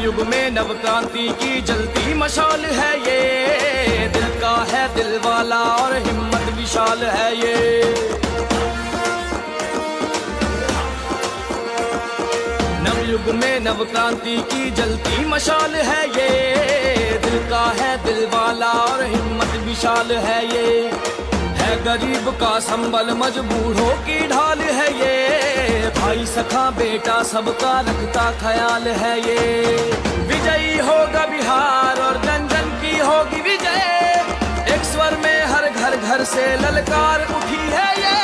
नवयुग में नव क्रांति की जलती मशाल है ये, दिल का है दिल वाला और हिम्मत विशाल है ये। नवयुग में नव क्रांति की जलती मशाल है ये, दिल का है दिल वाला और हिम्मत विशाल है ये। है गरीब का संबल मजबूरों की ढाल है ये, भाई सखा बेटा सबका रखता ख्याल है ये। विजयी होगा बिहार और जन जन की होगी विजय, एक स्वर में हर घर घर से ललकार उठी है ये।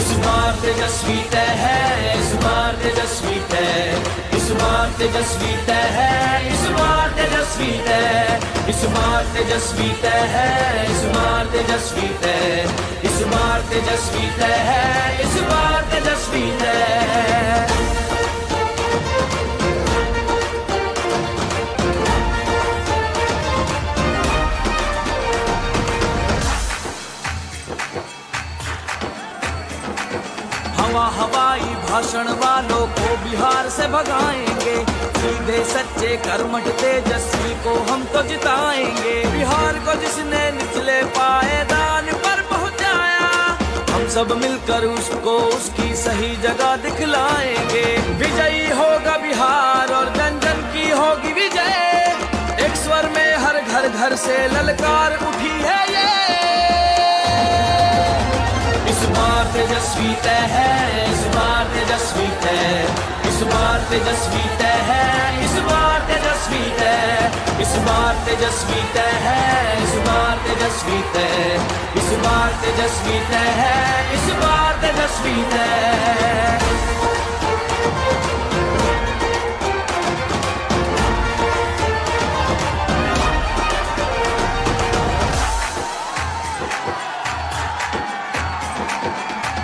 इस बार तेजस्वी तय है, इस बार तेजस्वी तय, इस बार तेजस्वी तय है, इस बार तेजस्वी तय, इस बार तेजस्वी तय है, इस बार तेजस्वी तय, इस बार तेजस्वी तय है, इस बार तेजस्वी तय। हवाई भाषण वालों को बिहार से भगाएंगे, सीधे सच्चे कर्मठ तेजस्वी को हम तो जिताएंगे। बिहार को जिसने निचले पायदान पर पहुंचाया, हम सब मिलकर उसको उसकी सही जगह दिखलाएंगे। विजयी होगा बिहार और जन जन की होगी विजय, एक स्वर में हर घर घर से ललकार उठी है ये। इस बार तेजस्वी तय है, इस बार तेजस्वी तय, इस बार तेजस्वी तय है, इस बार तेजस्वी तय, इस बार तेजस्वी तय है, इस बार तेजस्वी तय, इस बार तेजस्वी तय है, इस बार तेजस्वी तय।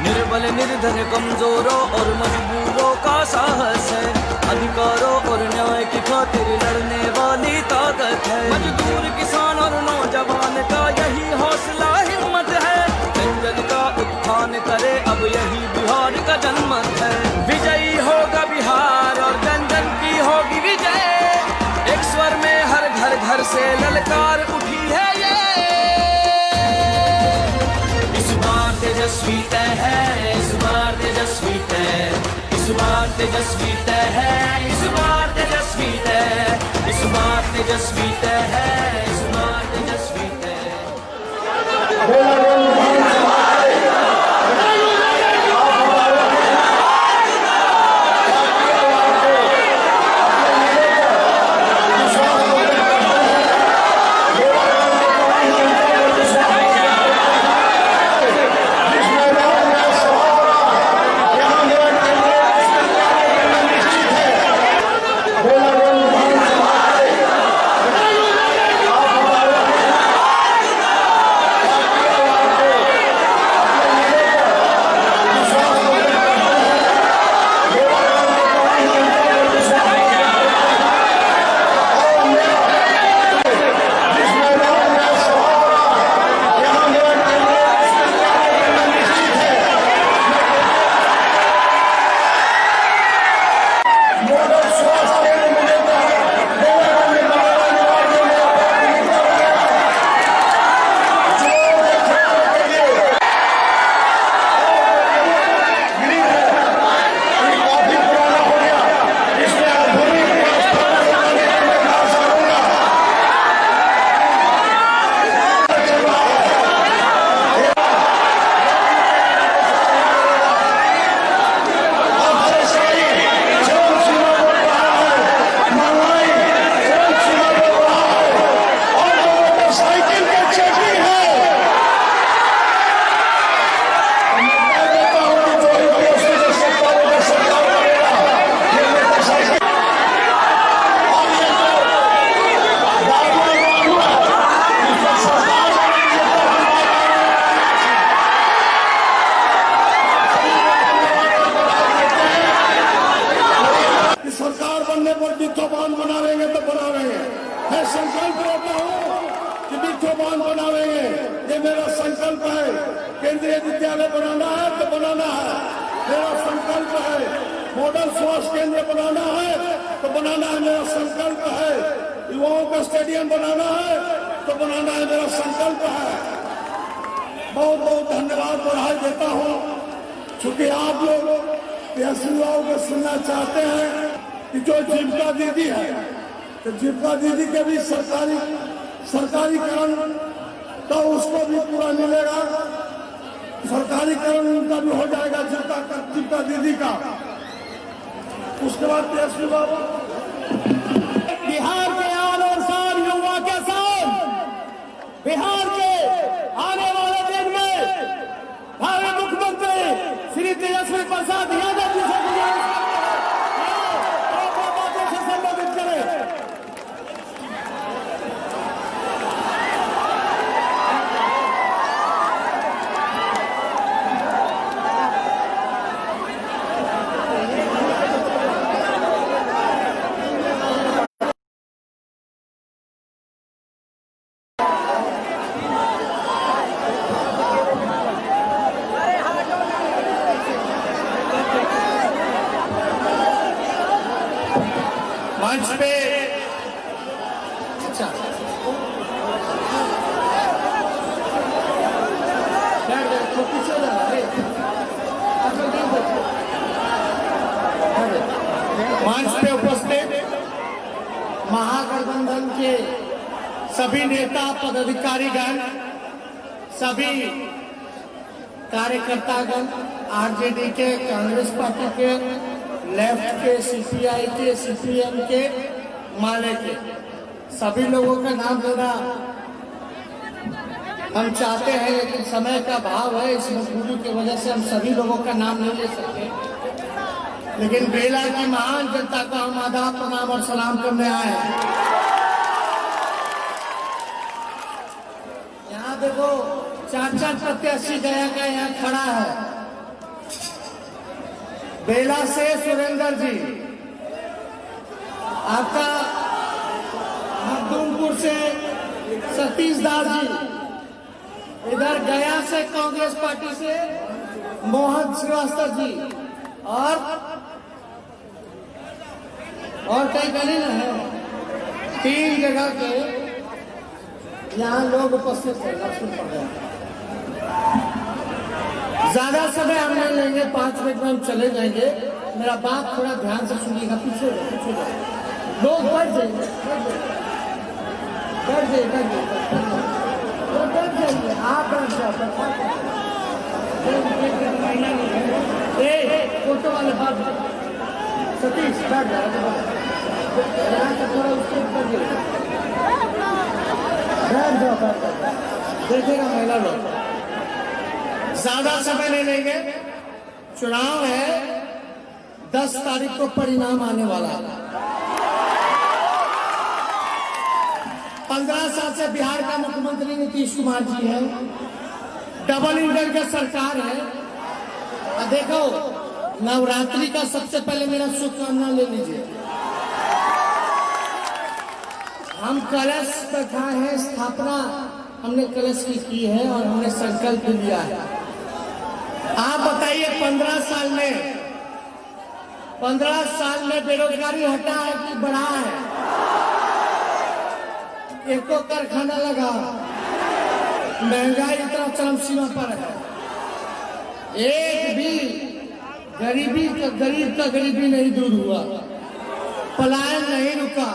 निर्बल निर्धन कमजोरों और मजबूरों का साहस है, अधिकारों और न्याय की खातिर लड़ने वाली ताकत है। मजदूर किसान और नौजवान का यही हौसला हिम्मत है, जन जन का उत्थान करे अब यही बिहार का जनमत है। विजयी होगा बिहार और जन जन की होगी विजय, एक स्वर में हर घर घर से ललकार उठी है ये। तेजस्वी तय है, इस बार तेजस्वी तय, इस बार तेजस्वी तय है, इस बार तेजस्वी तय, इस बार तेजस्वी तय है, इस बार तेजस्वी तय। संकल्प लेता हूँ कि मिठो बांध बनावेंगे, ये मेरा संकल्प है। केंद्रीय विद्यालय बनाना है तो बनाना है, मेरा संकल्प है। मॉडल स्वास्थ्य केंद्र बनाना है तो बनाना है, मेरा संकल्प है। युवाओं का स्टेडियम बनाना है तो बनाना है, मेरा संकल्प है। बहुत बहुत धन्यवाद बधाई देता हूँ। चूंकि आप लोग युवाओं को सुनना चाहते हैं कि जो जीविका दीदी है, तो जीविका दीदी के भी सरकारीकरण तो उसको भी पूरा मिलेगा, सरकारीकरण उनका भी हो जाएगा जीविका दीदी का। उसके बाद तेजस्वी बाबू बिहार के आने और साल युवा के साथ बिहार के आने वाले दिन में हमारे मुख्यमंत्री श्री तेजस्वी प्रसाद यादव जी से बातों से संबोधित करें। मंच पे मंच पे उपस्थित महागठबंधन के सभी नेता पदाधिकारीगण, सभी कार्यकर्तागण, आरजेडी के, कांग्रेस पार्टी के, लेफ्ट के, सीपीआई के, सीपीएम के, माले के, सभी लोगों का नाम लेना हम चाहते हैं, लेकिन समय का भाव है, इस मजबूरी की वजह से हम सभी लोगों का नाम नहीं ले सकते। लेकिन बेला की महान जनता का हम आदाब, प्रणाम और सलाम करने आए हैं। यहाँ देखो 4-4 प्रत्याशी गया यहाँ खड़ा है। बेला से सुरेंद्र जी, आपका मखदूमपुर से सतीश दास जी, इधर गया से कांग्रेस पार्टी से मोहन श्रीवास्तव जी, और कई गली न है, 3 जगह के यहाँ लोग उपस्थित है। ज्यादा समय हम नहीं लेंगे, 5 मिनट में हम चले जाएंगे। मेरा बात थोड़ा ध्यान से सुनिएगा। पीछे लोग बैठ जाइए, बैठ जाइए, आप बैठ जाओ। फोटो वाले बात सतीश बैठ जाओ, यहाँ से थोड़ा उसके ऊपर बैठ जाओ, देखेगा महिला लोग। ज्यादा समय नहीं लेंगे, चुनाव है, 10 तारीख को परिणाम आने वाला है। 15 साल से बिहार का मुख्यमंत्री नीतीश कुमार जी है, डबल इंजन की सरकार है। देखो, नवरात्रि का सबसे पहले मेरा शुभकामना ले लीजिए। हम कलश बैठाए हैं, स्थापना हमने कलश की है और हमने संकल्प लिया है। आप बताइए 15 साल में बेरोजगारी हटा है कि बढ़ा है? एको कारखाना लगा, महंगाई इतना चरम सीमा पर है, एक भी गरीब का गरीबी नहीं दूर हुआ, पलायन नहीं रुका।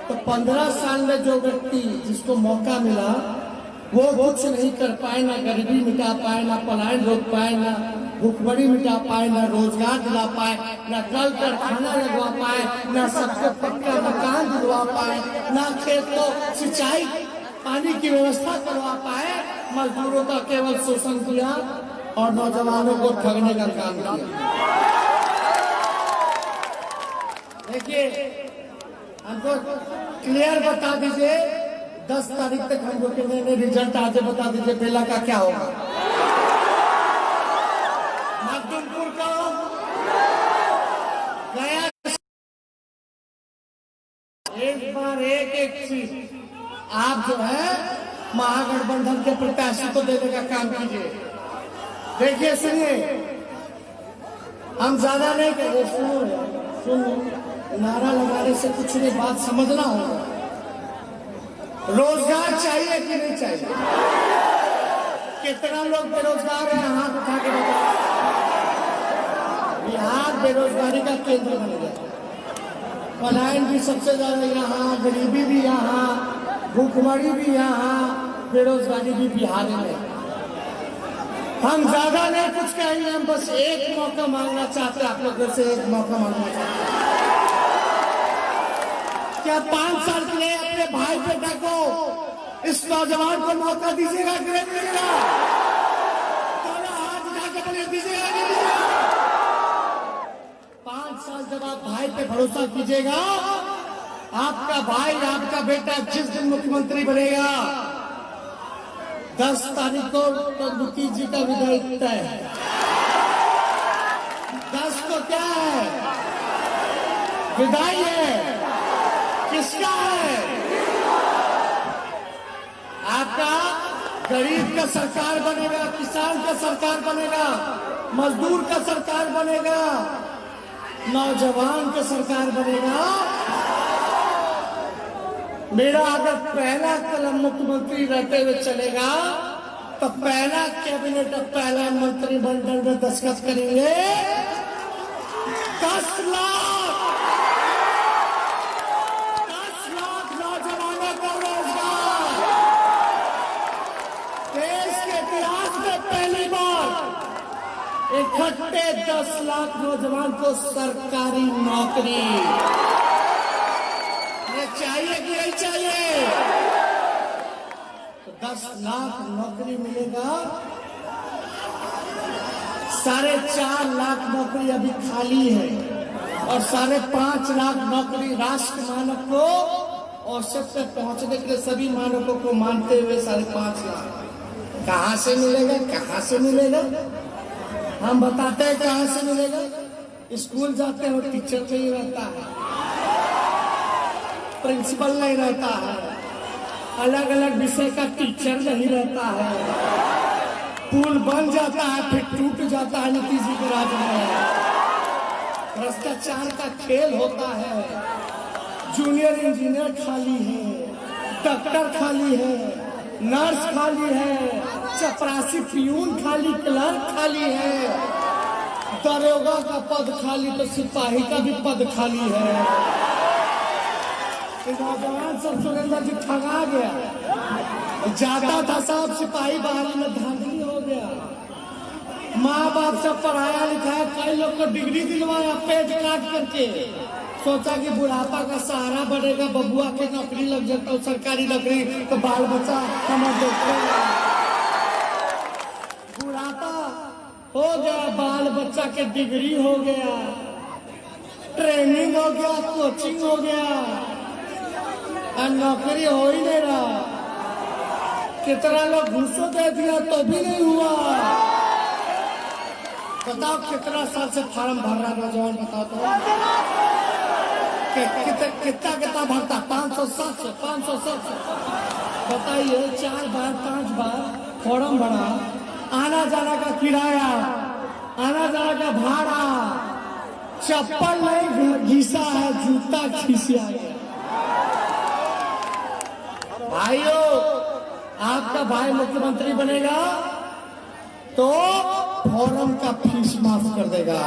तो 15 साल में जो व्यक्ति जिसको मौका मिला वो कुछ नहीं कर पाए, ना गरीबी मिटा पाए, ना पलायन रोक पाए, ना भूखमरी मिटा पाए, ना रोजगार दिला पाए, ना कल कारखाना लगवा पाए, ना सबको पक्का मकान दिलवा पाए, ना खेत को सिंचाई पानी की व्यवस्था करवा पाए, मजदूरों का केवल शोषण किया और नौजवानों को ठगने का काम किया। देखिए, हमको क्लियर बता दीजिए, 10 तारीख तक हम रुकेंगे, रिजल्ट आज बता दीजिए बेला का क्या होगा। मखदूमपुर का गया, एक बार एक चीज आप जो है महागठबंधन के प्रत्याशी को देने का काम कीजिए। देखिए, सुनिए, हम ज्यादा नहीं कर रहे, सुनो, नारा लगाने से कुछ नहीं, बात समझना होगा। रोजगार चाहिए कि नहीं चाहिए? कितना लोग बेरोजगार हैं, हाथ उठा के बताओ। बिहार बेरोजगारी का केंद्र बन गया, पलायन भी सबसे ज्यादा यहाँ, गरीबी भी यहाँ, भूखमरी भी यहाँ, बेरोजगारी भी बिहार में। हम ज्यादा नहीं कुछ कहेंगे, हम बस एक मौका मांगना चाहते हैं आप लोगों से, एक मौका मांगना चाहते हैं। क्या 5 साल के लिए अपने भाई बेटा को, इस नौजवान को मौका दीजिएगा कि नहीं दीजिएगा? दोनों हाथ उठा के बोलिए, दीजिएगा कि नहीं दीजिएगा? 5 साल जब आप भाई पे भरोसा कीजिएगा, आपका भाई, आपका बेटा जिस दिन मुख्यमंत्री बनेगा, 10 तारीख को दुखी जी का विदाई तय है। 10 को क्या है? विदाई है। किसका है? आपका गरीब का सरकार बनेगा, किसान का सरकार बनेगा, मजदूर का सरकार बनेगा, नौजवान का सरकार बनेगा। मेरा अगर पहला कलम मुख्यमंत्री रहते हुए चलेगा तो पहला कैबिनेट और पहला मंत्रिमंडल में दस्तखत करेंगे 10 लाख नौजवानों का रोजगार। देश के इतिहास में पहली बार इकट्ठे 10 लाख नौजवान को सरकारी नौकरी। चाहिए कि नहीं चाहिए? तो 10 लाख नौकरी मिलेगा। 4.5 लाख नौकरी अभी खाली है और 5.5 लाख नौकरी राष्ट्र मानक को औसत पे पहुंचने के लिए सभी मानकों को मानते हुए 5.5 लाख कहां से मिलेगा? कहां से मिलेगा? हम बताते हैं कहां से मिलेगा। स्कूल जाते हो, टीचर नहीं रहता है, प्रिंसिपल नहीं रहता है, अलग अलग विषय का टीचर नहीं रहता है, पुल बन जाता है फिर टूट जाता है नीतीश जी के राज में, भ्रष्टाचार का खेल होता है, जूनियर इंजीनियर खाली है, डॉक्टर खाली है, नर्स खाली है, चपरासी पियून खाली, क्लर्क खाली है, दरोगा का पद खाली, तो सिपाही का भी पद खाली है। नौजवान सब सुरेंद्र जी ठगा गया, जाता था साहब सिपाही बहाली में धांधली हो गया। माँ बाप सब पढ़ाया लिखाया, कई लोग को डिग्री दिलवाया पेट काट करके, सोचा कि बुढ़ापा का सहारा बनेगा, बबुआ के नौकरी लग जाता हो, सरकारी नौकरी, तो बाल बच्चा समझ देखते। बुढ़ापा हो गया, बाल बच्चा के डिग्री हो गया, ट्रेनिंग हो गया, कोचिंग हो गया, और नौकरी हो ही नहीं रहा। कितना लोग घूसों दे दिया तो भी नहीं हुआ। बताओ कितना साल से फार्म भर रहा नौजवान, बताओ तो कितना भरता? 500-700 500-700 बताइए। 4 बार 5 बार फॉर्म भरा, आना जाना का किराया, आना जाना का भाड़ा, चप्पल नहीं घिसा है, जूता खींचा गया। भाइयों, आपका भाई मुख्यमंत्री बनेगा तो फॉर्म का फीस माफ कर देगा।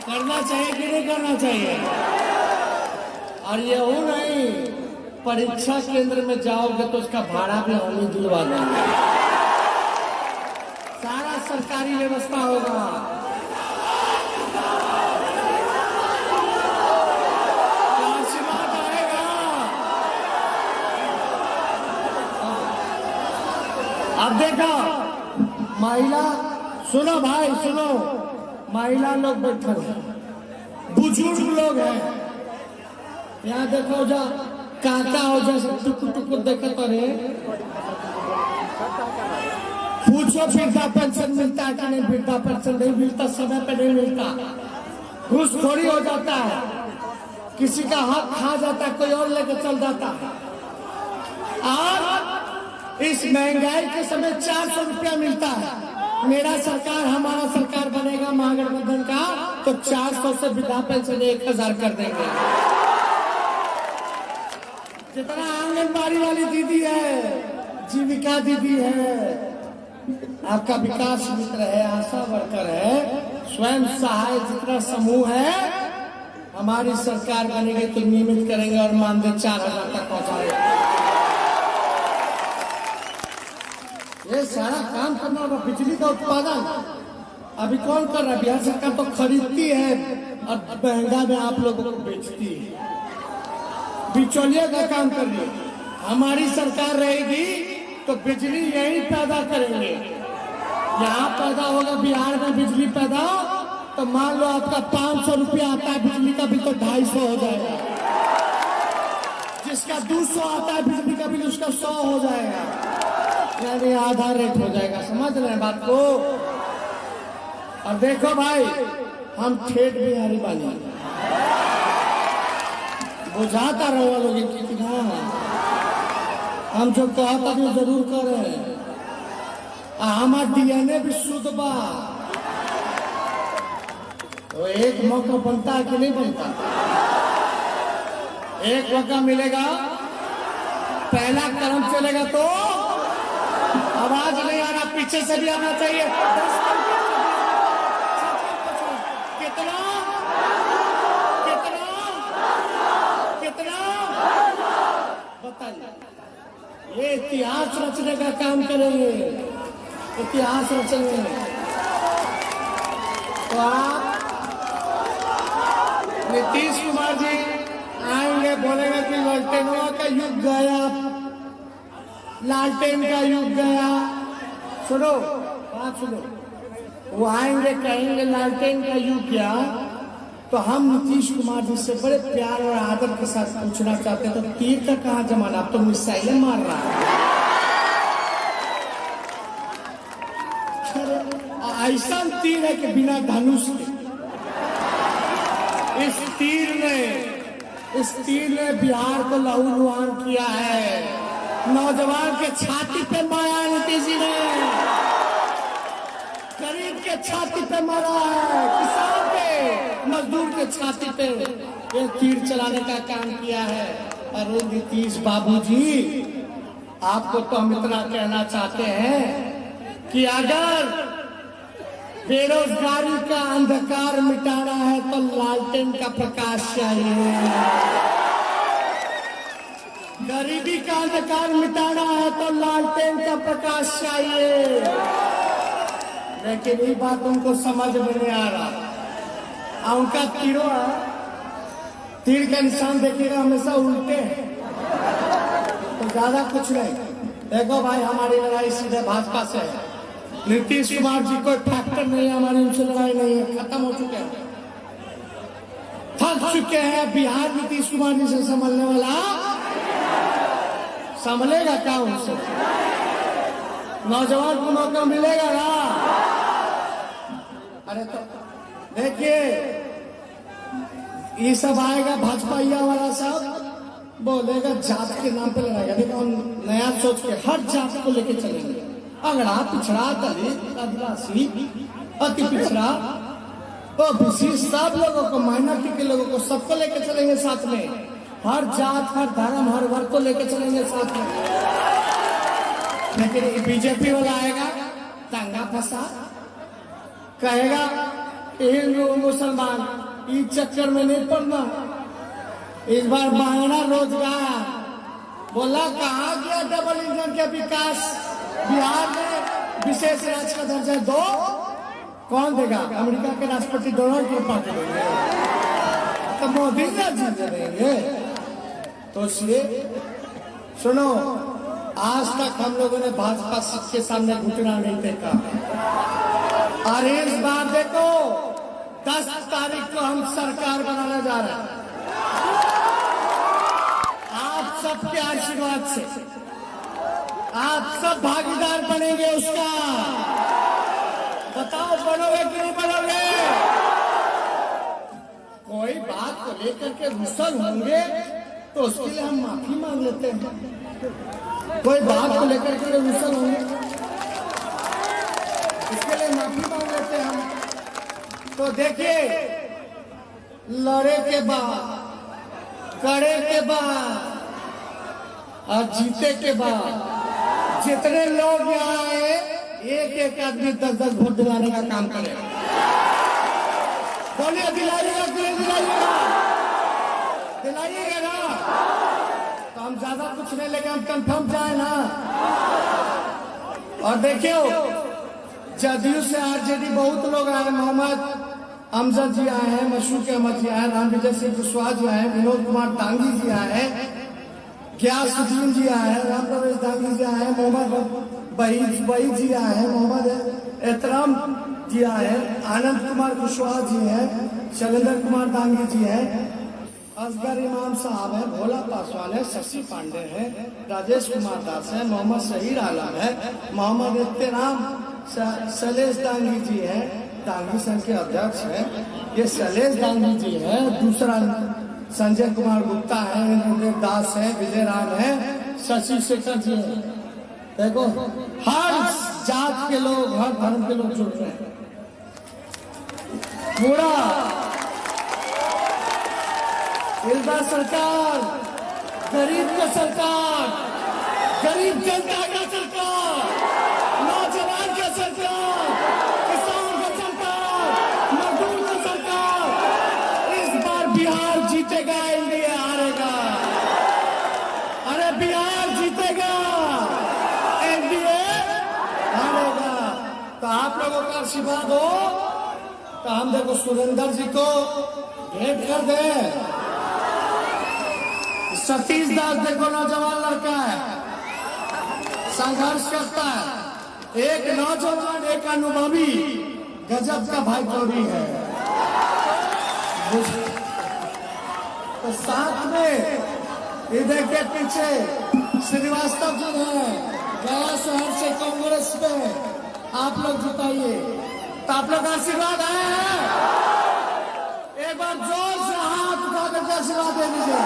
करना चाहिए कि नहीं करना चाहिए? और ये हो नहीं, परीक्षा केंद्र में जाओगे तो उसका भाड़ा भी हम ही दिलवा देंगे। सारा सरकारी व्यवस्था होगा। अब देखो महिला, सुनो भाई सुनो, महिला लोग बैठे हैं, बुजुर्ग लोग हैं, यहाँ देखो जा काका हो जैसे टुकुर टुकुर देखते तो रहे। पूछो वृद्धा पेंशन मिलता है कि नहीं? वृद्धा पेंशन नहीं मिलता, समय पे नहीं मिलता, घूसखोरी हो जाता है, किसी का हक खा जाता है, कोई और लेकर चल जाता है। और इस महंगाई के समय 400 रुपया मिलता है, मेरा सरकार हमारा सरकार बनेगा महागठबंधन का तो 400 से वृद्धा पेंशन 1000 कर देंगे। जितना आंगनबाड़ी वाली दीदी है, जीविका दीदी है, आपका विकास मित्र है, आशा वर्कर है, स्वयं सहाय जितना समूह है, हमारी सरकार बनेगी तो नियमित करेंगे और मानदेय 4000 तक पहुंचाएंगे। ये सारा काम करना होगा। बिजली का उत्पादन अभी कौन कर रहा है? बिहार सरकार तो खरीदती है और महंगा में आप लोगों को बेचती है, बिचौलिया का काम कर रही है। हमारी सरकार रहेगी तो बिजली यही पैदा करेंगे। यहाँ पैदा होगा बिहार में बिजली पैदा, तो मान लो आपका 500 रुपया आता है बिजली का बिल तो 250 हो जाएगा। जिसका 200 आता है बिजली का बिल उसका 100 हो जाएगा, यानी आधा रेट हो जाएगा। समझ रहे हैं बात को? और देखो भाई, हम ठेठ बिहारी बानी, बुझाता रहो लोग कितना हम जो कहता भी जरूर करे। हमार डीएनए भी शुद्ध बा, तो एक मौका बनता है कि नहीं बनता? एक मौका मिलेगा, पहला कर्म चलेगा तो आवाज नहीं आना, पीछे से भी आना चाहिए। कितना कितना कितना बताइए। ये इतिहास रचने का काम करेंगे, इतिहास रचेंगे। तो आप नीतीश कुमार जी आएंगे, बोलेंगे कि लालटेनवा का युग गया, लालटेन का युग गया। सुनो बात सुनो, वो आएंगे कहेंगे लालटेन का युग गया, तो हम नीतीश कुमार जी से बड़े प्यार और आदर के साथ पूछना चाहते हैं, तो तीर का कहाँ जमाना? अब तो मिसाइलें मार रहा है। ऐसा तीर है कि बिना धनुष के। इस तीर ने बिहार को लहूलुहान किया है। नौजवान के छाती पे मारा नीतीश जी ने, गरीब के छाती पे मारा है, किसान के, मजदूर के छाती पे ये तीर चलाने का काम किया है। अरे नीतीश बाबूजी, आपको तो हम इतना कहना चाहते हैं कि अगर बेरोजगारी का अंधकार मिटाना है तो लालटेन का प्रकाश चाहिए, गरीबी का अंधकार मिटाना है तो लालटेन का प्रकाश चाहिए। लेकिन ये बात उनको समझ में नहीं आ रहा। उनका तीर का निशान देखिएगा हमेशा उल्टे है, तो ज्यादा कुछ नहीं। देखो भाई, हमारी लड़ाई सीधे भाजपा से है। नीतीश कुमार जी कोई फैक्टर नहीं है, हमारी उनसे लड़ाई नहीं है, खत्म हो चुके हैं, थक चुके हैं। बिहार नीतीश कुमार जी से संभलने वाला संभलेगा क्या? उनसे नौजवान को मौका मिलेगा ना? अरे तो देखिए, ये सब आएगा भाजपाइया वाला सब, बोलेगा जात के नाम पे लड़ाएगा। देखो, नया सोच के हर जात को लेके चलेंगे, अगड़ा, पिछड़ा, दलित, आदिवासी, अति पिछड़ा, ओबीसी, सब लोगों को, माइनॉरिटी के लोगों को, सबको लेके चलेंगे साथ में। हर जात, हर धर्म, हर वर्ग को लेके चलेंगे साथ में। लेकिन बीजेपी वाला आएगा, दंगा फसाद कहेगा, हिंदू मुसलमान, इस चक्कर में नहीं पड़ना। इस बार मांगना रोजगार, बोला कहा गया डबल इंजन के विकास बिहार में विशेष राज्य का दर्जा दो, कौन देगा? अमेरिका के राष्ट्रपति डोनाल्ड ट्रंप आके देंगे, तो मोदी जी देंगे। तो इसलिए सुनो, आज तक हम लोगों ने भाजपा के सामने घुटना नहीं देखा, और इस बार देखो 10 तारीख को हम सरकार बनाने जा रहे हैं। आप सबके आशीर्वाद से आप सब भागीदार बनेंगे उसका। बताओ, बनोगे कि नहीं बनोगे? कोई बात को लेकर के गुस्सा होंगे तो उसके लिए हम माफी मांग लेते हैं। कोई बात को लेकर के गुस्सा होंगे, इसके माफी मांग लेते हैं हम। तो देखिए, लड़े के बाद, करे के बाद और जीते के बाद जितने लोग यहाँ आए, एक एक आदमी 10-10 वोट दिलाने का काम करे। बोलिए, दिलाइएगा कि नहीं दिलाइएगा? दिलाइएगा ना? तो हम ज्यादा कुछ नहीं लेंगे, हम कंफर्म जाए ना। और देखियो, जदयू से आरजेडी बहुत लोग आए। मोहम्मद अमजद जी आए हैं, मशरूक अहमद जी आए, रामविजय सिंह कुशवाहा जी आए, विनोद कुमार दांगी जी आए हैं, गयासुद्दीन जी आए हैं, राम प्रवेश दांगी जी आए हैं, मोहम्मद वहीद जी आए हैं, मोहम्मद एहतराम जी आए हैं, आनंद कुमार कुशवाहा जी हैं, शैलेंद्र कुमार दांगी जी हैं, असगर इमाम साहब है, भोला पासवान है, शशि पांडे है, राजेश कुमार दास है, मोहम्मद शहीर आलम है, मोहम्मद एहतराम शैलेश दांगी जी है, दांगी संघ के अध्यक्ष है, ये शैलेश दांगी जी है। दूसरा संजय कुमार गुप्ता है, इंद्रदेव दास है, विजय राम है, शशि शेखर जी है। देखो, हर जात के लोग, हर धर्म के लोग जुड़ रहे हैं। पूरा इस बार सरकार गरीब का सरकार, गरीब जनता का सरकार, नौजवान का सरकार, किसान का सरकार, मजदूर का सरकार। इस बार बिहार जीतेगा, इंडिया हारेगा। अरे बिहार जीतेगा, एनडीए हारेगा। तो आप लोगों का आशीर्वाद हो तो हम देखो सुरेंद्र जी को भेंट कर दें। सतीश दास देखो, नौजवान लड़का है, संघर्ष करता है, एक नौजवान, एक अनुभवी, गजब का भाई चौरी है। तो साथ में इधर के पीछे श्रीवास्तव जी हैं, गया शहर से कांग्रेस में आप लोग जिताइए। तो आप लोग आशीर्वाद आए हैं, एक बार जोर से हाथ उठा करके आशीर्वाद दे दीजिए।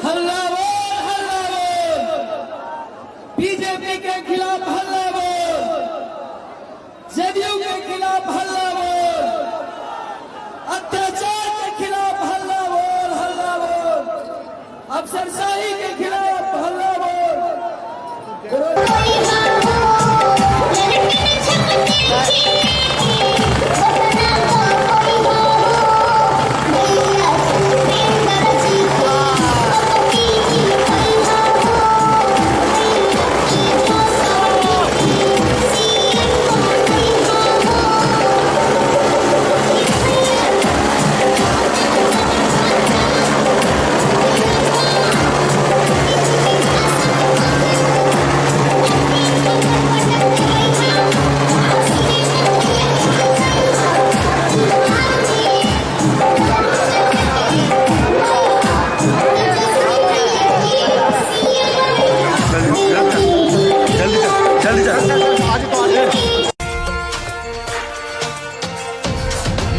हल्ला बोल, हल्ला बोल, बीजेपी के खिलाफ हल्ला बोल, जदयू के खिलाफ हल्ला बोल, अत्याचार के खिलाफ हल्ला बोल, हल्ला बोल, अफसरशाही के खिलाफ हल्ला बोल।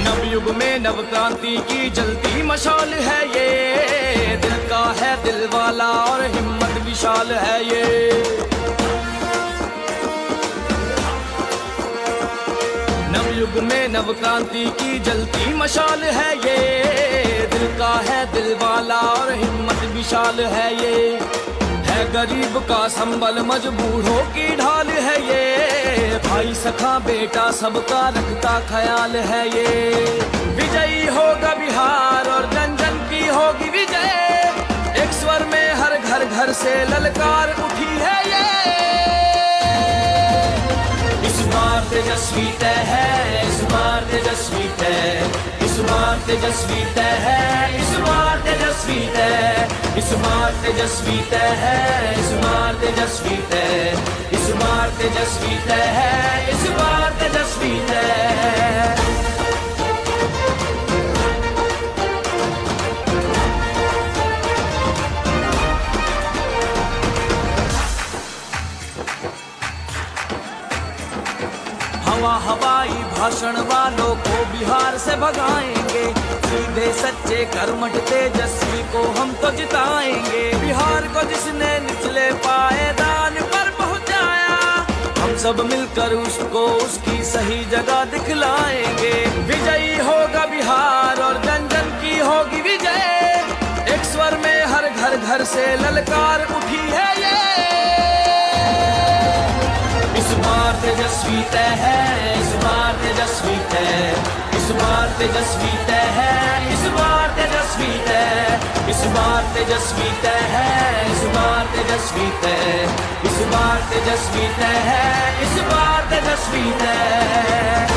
नवयुग में नव क्रांति की जलती मशाल है ये, दिल का है दिल वाला और हिम्मत विशाल है ये। नवयुग में नव क्रांति की जलती मशाल है ये, दिल का है दिल वाला और हिम्मत विशाल है ये। है गरीब का संबल, मजबूरों की ढाल है ये, भाई सखा बेटा सबका रखता ख्याल है ये। विजयी होगा बिहार और जन जन की होगी विजय, एक स्वर में हर घर घर से ललकार उठी है ये। इस बार तेजस्वी तय है, इस बार तेजस्वी तय, इस बार तेजस्वी तय है, इस बार तेजस्वी तय, इस बार तेजस्वी तय है, इस बार तेजस्वी तय, इस बार तेजस्वी तय है, इस बार तेजस्वी तय। हवाई भाषण वालों को बिहार से भगाएंगे, सीधे सच्चे कर्मठ तेजस्वी को हम तो जिताएंगे। बिहार को जिसने निचले पायदान पर पहुंचाया, हम सब मिलकर उसको उसकी सही जगह दिखलाएंगे। विजयी होगा बिहार और जन जन की होगी विजय, एक स्वर में हर घर घर से ललकार उठी है ये। इस बार तेजस्वी तय है, इस बार तेजस्वी तय, इस बार तेजस्वी तय है, इस बार तेजस्वी तय, इस बार तेजस्वी तय है, इस बार तेजस्वी तय, इस बार तेजस्वी तय है, इस बार तेजस्वी तय।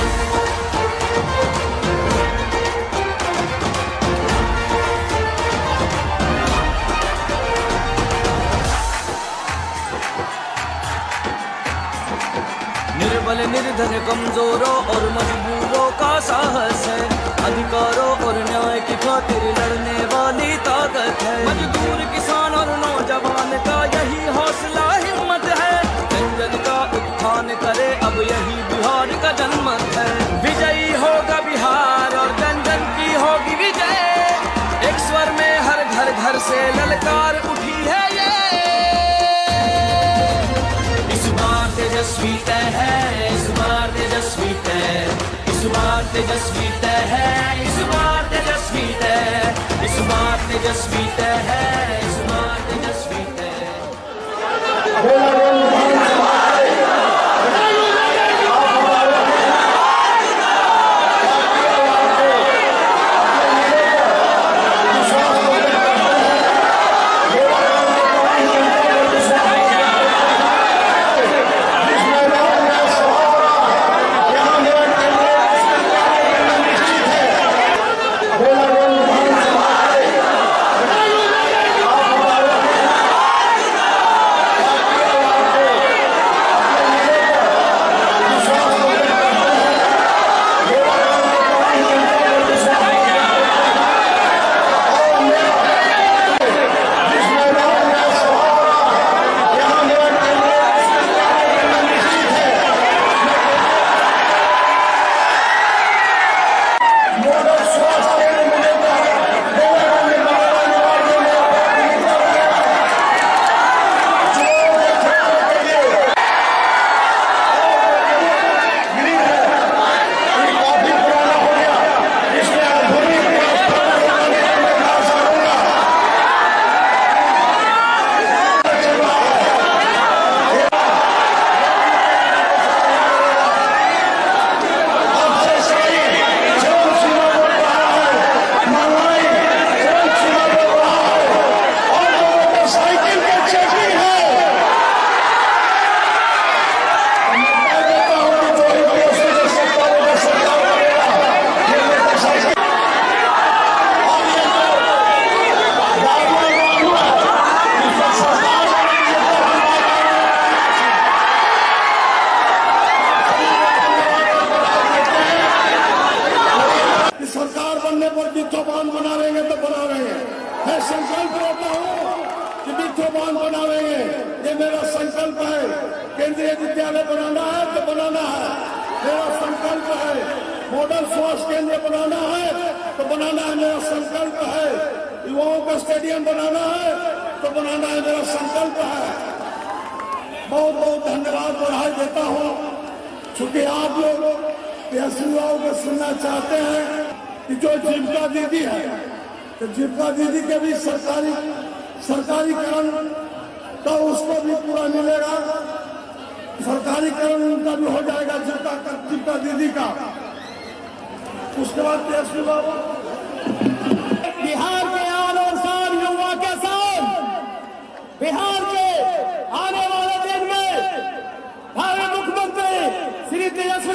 निर्बल निर्धन कमजोरों और मजबूरों का साहस है, अधिकारों और न्याय की खातिर लड़ने वाली ताकत है। मजदूर किसान और नौजवान का यही हौसला हिम्मत है, जन जन का उत्थान करे अब यही बिहार का जनमत है। विजयी होगा बिहार और जन जन की होगी विजय, एक स्वर में हर घर घर से ललकार उठी है ये। इस बार तेजस्वी तय है, इस बार तेजस्वी तय, इस बार तेजस्वी तय है, इस बार तेजस्वी तय, इस बार तेजस्वी तय है, इस बार तेजस्वी तय। बिट्ठोबान बनावेंगे तो बनावेंगे। मैं संकल्प लेता हूँ कि बिट्ठोबान बनावेंगे, ये मेरा संकल्प है। केंद्रीय विद्यालय बनाना है तो बनाना है, मेरा संकल्प है। मॉडल स्वास्थ्य केंद्र बनाना है तो बनाना है, मेरा संकल्प है। युवाओं का स्टेडियम बनाना है तो बनाना है, मेरा संकल्प है। बहुत बहुत धन्यवाद बधाई देता हूँ। चूंकि आप लोग युवाओं को सुनना चाहते हैं कि जो जीविका दीदी है, तो जीविका दीदी के भी सरकारीकरण का उसको भी पूरा मिलेगा, सरकारीकरण उनका भी हो जाएगा जीविका दीदी का। उसके बाद तेजस्वी बाबू बिहार के आने और साल युवा के साथ बिहार के आने वाले दिन में हमारे मुख्यमंत्री श्री तेजस्वी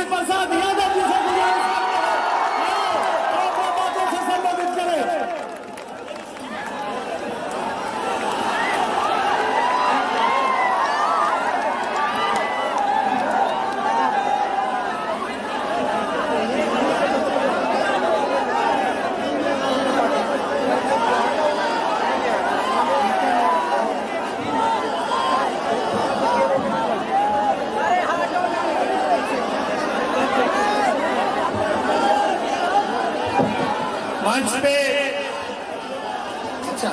मंच पे अच्छा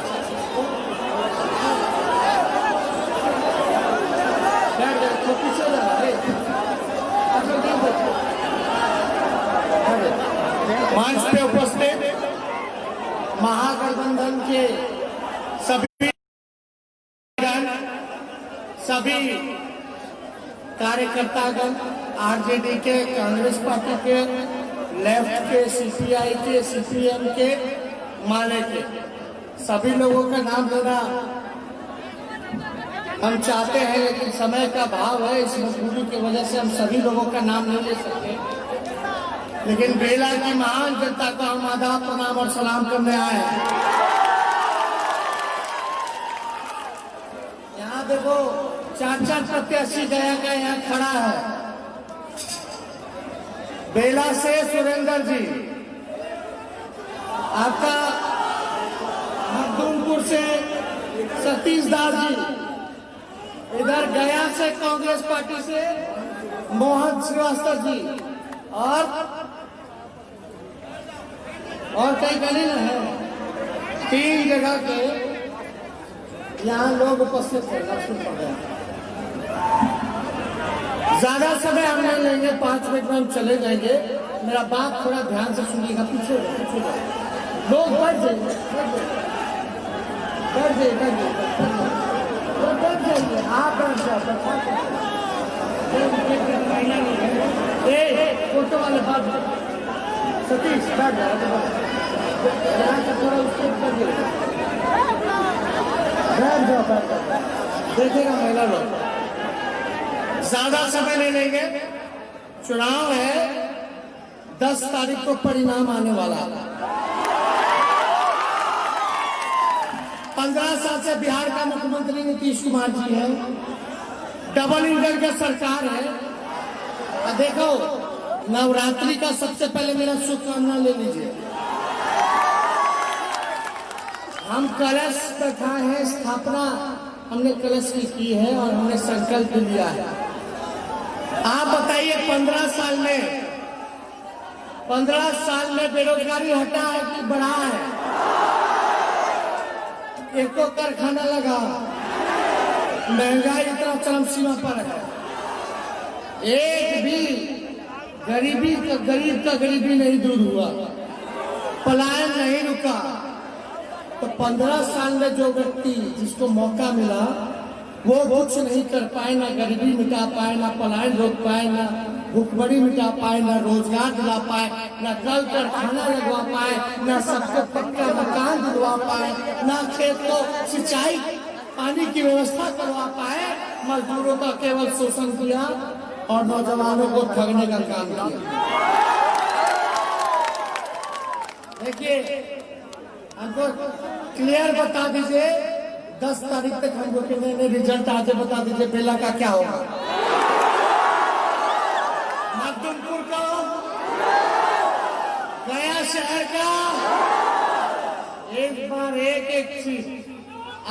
मंच पे उपस्थित महागठबंधन के सभी कार्यकर्तागण, आरजेडी के, कांग्रेस पार्टी के, लेफ्ट के, सीपीआई के, सीपीएम के, माले के, सभी लोगों का नाम लेना हम चाहते हैं, लेकिन समय का भाव है, इस मजबूरी की वजह से हम सभी लोगों का नाम नहीं ले सकते। लेकिन बेला की महान जनता का हम आदाब, प्रणाम और सलाम करने आए हैं। यहाँ देखो 4 प्रत्याशी गया का यहाँ खड़ा है। बेला से सुरेंद्र जी, आपका मखदूमपुर से सतीश दास जी, इधर गया से कांग्रेस पार्टी से मोहन श्रीवास्तव जी, और कई गली न है, 3 जगह के यहाँ लोग उपस्थित है। ज्यादा समय हम नहीं लेंगे, 5 मिनट में हम चले जाएंगे। मेरा बात थोड़ा ध्यान से सुनिएगा। पीछे लोग बैठ जाइए, आप बैठ जाओ। फोटो वाले बात सतीश बैठ जाओ, यहाँ से थोड़ा उसको कर दीजिए, बैठ जाओ, देखेगा महिला लोग। ज्यादा समय नहीं लेंगे, चुनाव है, 10 तारीख को परिणाम आने वाला है। 15 साल से बिहार का मुख्यमंत्री नीतीश कुमार जी है, डबल इंजन की सरकार है। और देखो, नवरात्रि का सबसे पहले मेरा शुभकामना ले लीजिए। हम कलश बैठा है, स्थापना हमने कलश की है और हमने संकल्प लिया है। आप बताइए 15 साल में बेरोजगारी हटा है कि बढ़ा है? एको कारखाना लगा, महंगाई इतना चरम सीमा पर है, एक भी गरीब का गरीबी नहीं दूर हुआ, पलायन नहीं रुका। तो 15 साल में जो व्यक्ति जिसको मौका मिला वो कुछ नहीं कर पाए, ना गरीबी मिटा पाए, ना पलायन रोक पाए, ना भूखमरी मिटा पाए, ना रोजगार दिला पाए, ना कल कारखाना लगवा पाए, ना सबको पक्का मकान दिलवा पाए, ना खेत को सिंचाई पानी की व्यवस्था करवा पाए, मजदूरों का केवल शोषण किया और नौजवानों को ठगने का काम किया। देखिए, हमको क्लियर बता दीजिए, 10 तारीख तक हमको कितने रिजल्ट आज बता दीजिए, बेला का क्या होगा? मखदूमपुर का, गया शहर का, एक बार एक चीज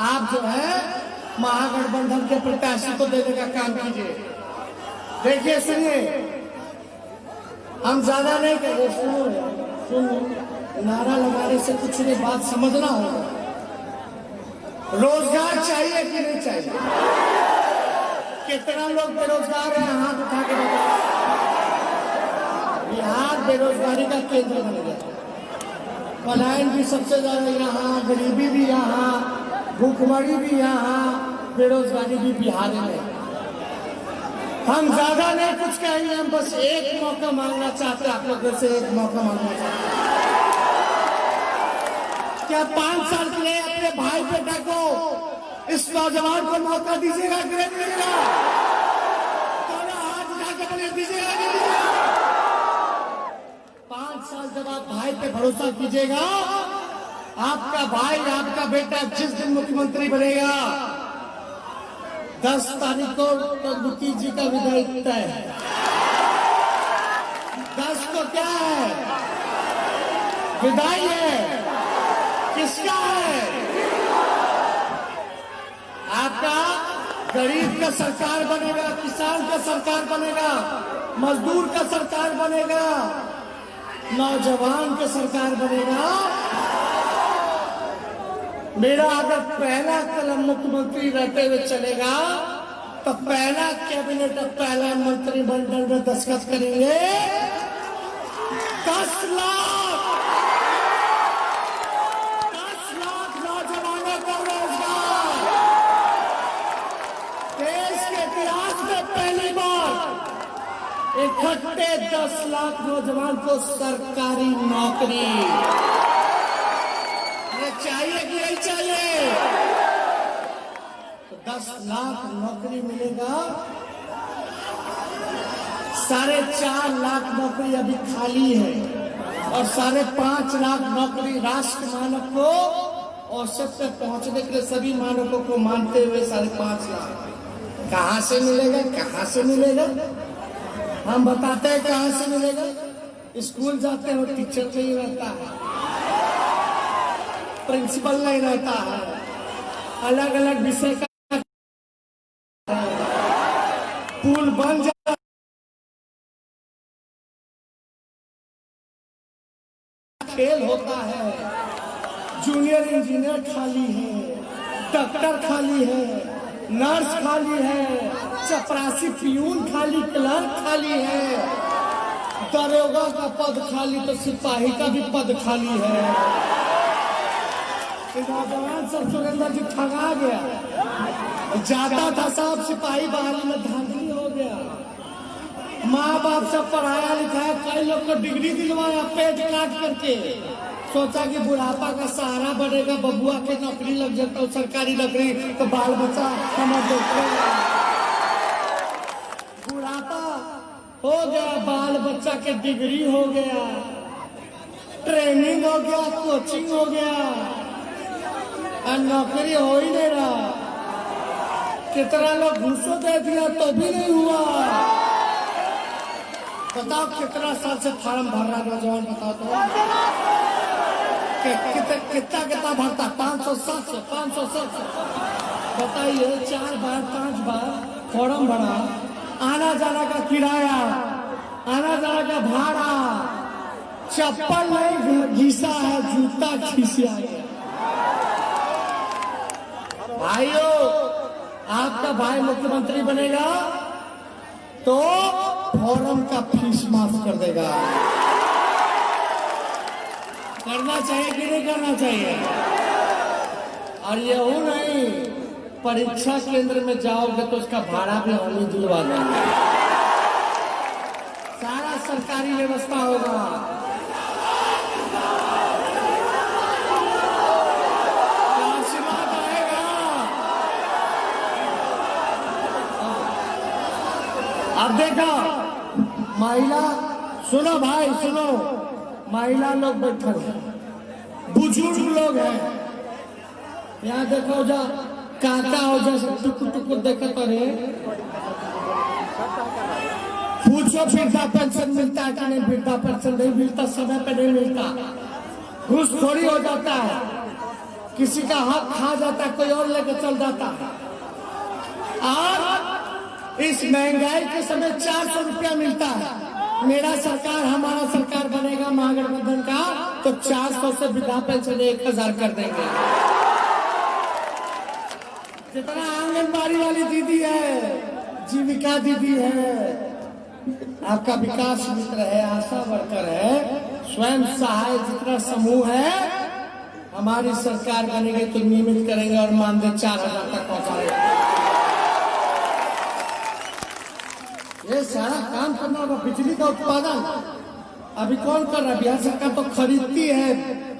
आप जो है महागठबंधन के प्रत्याशी को देने का काम कीजिए। देखिए, सुनिए, हम ज्यादा नहीं कर रहे, सुनिए, नारा लगाने से कुछ नहीं, बात समझना होगा। रोजगार चाहिए कि नहीं चाहिए? कितना लोग बेरोजगार हैं, हाथ उठा के बताओ। बिहार बेरोजगारी का केंद्र बन गया, पलायन भी सबसे ज्यादा यहाँ, गरीबी भी यहाँ, भूखमरी भी यहाँ, बेरोजगारी भी बिहार में। हम ज्यादा नहीं कुछ कहेंगे, हम बस एक मौका मांगना चाहते हैं, आप लोगों से एक मौका मांगना चाहते हैं। क्या 5 साल के लिए अपने भाई बेटा को, इस नौजवान को मौका दीजिएगा कि नहीं दीजिएगा? दोनों हाथ उठा के बोले, दीजिएगा कि नहीं दीजिएगा? 5 साल जब आप भाई पे भरोसा कीजिएगा, आपका भाई, आपका बेटा जिस दिन मुख्यमंत्री बनेगा, 10 तारीख को नीतीश जी का विदाई तय है। 10 को क्या है? विदाई है। किसका है? आपका गरीब का सरकार बनेगा, किसान का सरकार बनेगा, मजदूर का सरकार बनेगा, नौजवान की सरकार बनेगा। मेरा अगर पहला कलम मुख्यमंत्री रहते हुए चलेगा तो पहला कैबिनेट और पहला मंत्रिमंडल में दस्तखत करेंगे 10 लाख नौजवानों को रोजगार। देश के इतिहास में पहली बार इकट्ठे 10 लाख नौजवान को सरकारी नौकरी। अरे चाहिए कि नहीं चाहिए? तो 10 लाख नौकरी मिलेगा। 4.5 लाख नौकरी अभी खाली है और 5.5 लाख नौकरी राष्ट्र मानक को औसत तक पहुंचने के लिए सभी मानकों को मानते हुए 5.5 लाख कहां से मिलेगा? कहां से मिलेगा? हम बताते हैं कहां से मिलेगा। स्कूल जाते हो टीचर नहीं रहता है, प्रिंसिपल नहीं रहता है, अलग अलग विषय का पुल बन जाता, खेल होता है, जूनियर इंजीनियर खाली है, डॉक्टर खाली है, नर्स खाली है, चपरासी पियून खाली, क्लर्क खाली है, दरोगा का पद खाली, तो सिपाही का भी पद खाली है। नौजवान सब सुरेंद्र जी ठगा गया, जाता था साहब सिपाही बहाली में धांधली हो गया। माँ बाप सब पढ़ाया लिखाया, कई लोग को डिग्री दिलवाया पेट काट करके, सोचा कि बुढ़ापा का सहारा बनेगा, बबुआ के नौकरी लग जाता हो सरकारी नौकरी तो बाल बच्चा समझ देगा। बुढ़ापा हो गया, बाल बच्चा के डिग्री हो गया, ट्रेनिंग हो गया, कोचिंग हो गया और नौकरी हो ही नहीं रहा। कितना लोग घूसों दे दिया तो भी नहीं हुआ। बताओ कितना साल से फार्म भर रहा नौजवान, बताओ तो कितना भरता? 500-700 500-700 बताइए। 4 बार 5 बार फॉर्म भरा, आना जाना का किराया, आना जाना का भाड़ा, चप्पल नहीं घिसा है, जूता खींचा है। भाइयों, आपका भाई मुख्यमंत्री बनेगा तो फॉर्म का फीस माफ कर देगा। करना चाहिए कि नहीं करना चाहिए? और ये हो नहीं, परीक्षा केंद्र में जाओगे तो उसका भाड़ा भी हम ही दिलवा देंगे। सारा सरकारी व्यवस्था होगा। अब देखो महिला, सुनो भाई सुनो, महिला लोग बैठे हैं, बुजुर्ग लोग हैं, यहाँ देखो जा काका हो जैसे टुकुर टुकुर देखो तो रे, पूछो वृद्धा पेंशन मिलता है कि नहीं? वृद्धा पेंशन नहीं मिलता, समय पे नहीं मिलता, घूसखोरी हो जाता है, किसी का हक खा जाता है, कोई और लेकर चल जाता है। और इस महंगाई के समय 400 रुपया मिलता है। मेरा सरकार, हमारा सरकार बनेगा महागठबंधन का तो 400 से वृद्धा पेंशन 1000 कर देंगे। जितना आंगनबाड़ी वाली दीदी है, जीविका दीदी है, आपका विकास मित्र है, आशा वर्कर है, स्वयं सहाय जितना समूह है, हमारी सरकार बनेगी तो नियमित करेंगे और मानदेय 4000 तक पहुंचाएंगे। ये सारा काम करना होगा। बिजली का उत्पादन अभी कौन कर रहा है? बिहार सरकार तो खरीदती है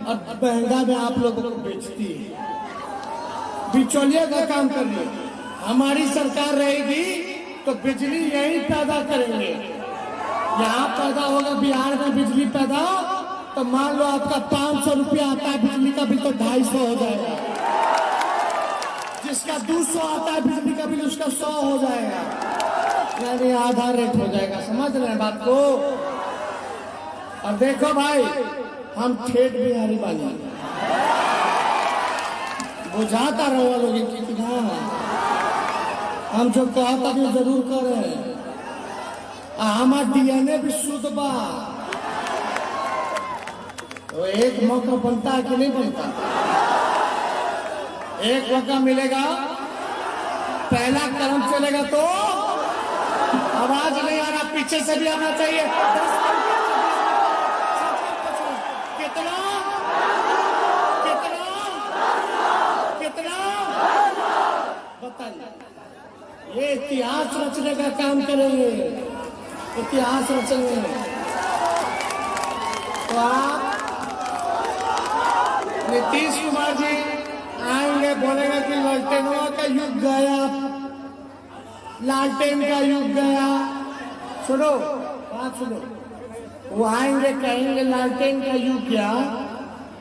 और महंगा में आप लोगों को बेचती है, बिचौलिया का काम कर रही है। हमारी सरकार रहेगी तो बिजली यही पैदा करेंगे। यहाँ पैदा होगा बिहार में बिजली पैदा, तो मान लो आपका 500 रुपया आता है बिजली का बिल तो 250 हो जाएगा, जिसका 200 आता है बिजली का बिल उसका 100 हो जाएगा, यानी आधा रेट हो जाएगा। समझ रहे हैं बात को? और देखो भाई, हम ठेठ बिहारी वाले बुझाता रहो लोग कितना हम जो कहता भी जरूर करे। हमार DNA भी शुद्ध बा, तो एक मौका बनता है कि नहीं बनता? एक मौका मिलेगा, पहला कदम चलेगा तो आवाज नहीं आ रहा, पीछे से भी आना चाहिए। कितना कितना कितना बताइए। ये इतिहास रचने का काम करेंगे, इतिहास रचेंगे। तो आप नीतीश कुमार जी आएंगे, बोलेगा कि लालटेनवा का युग गया, लालटेन का युग गया। सुनो बात सुनो, वो आएंगे कहेंगे लालटेन का युग गया,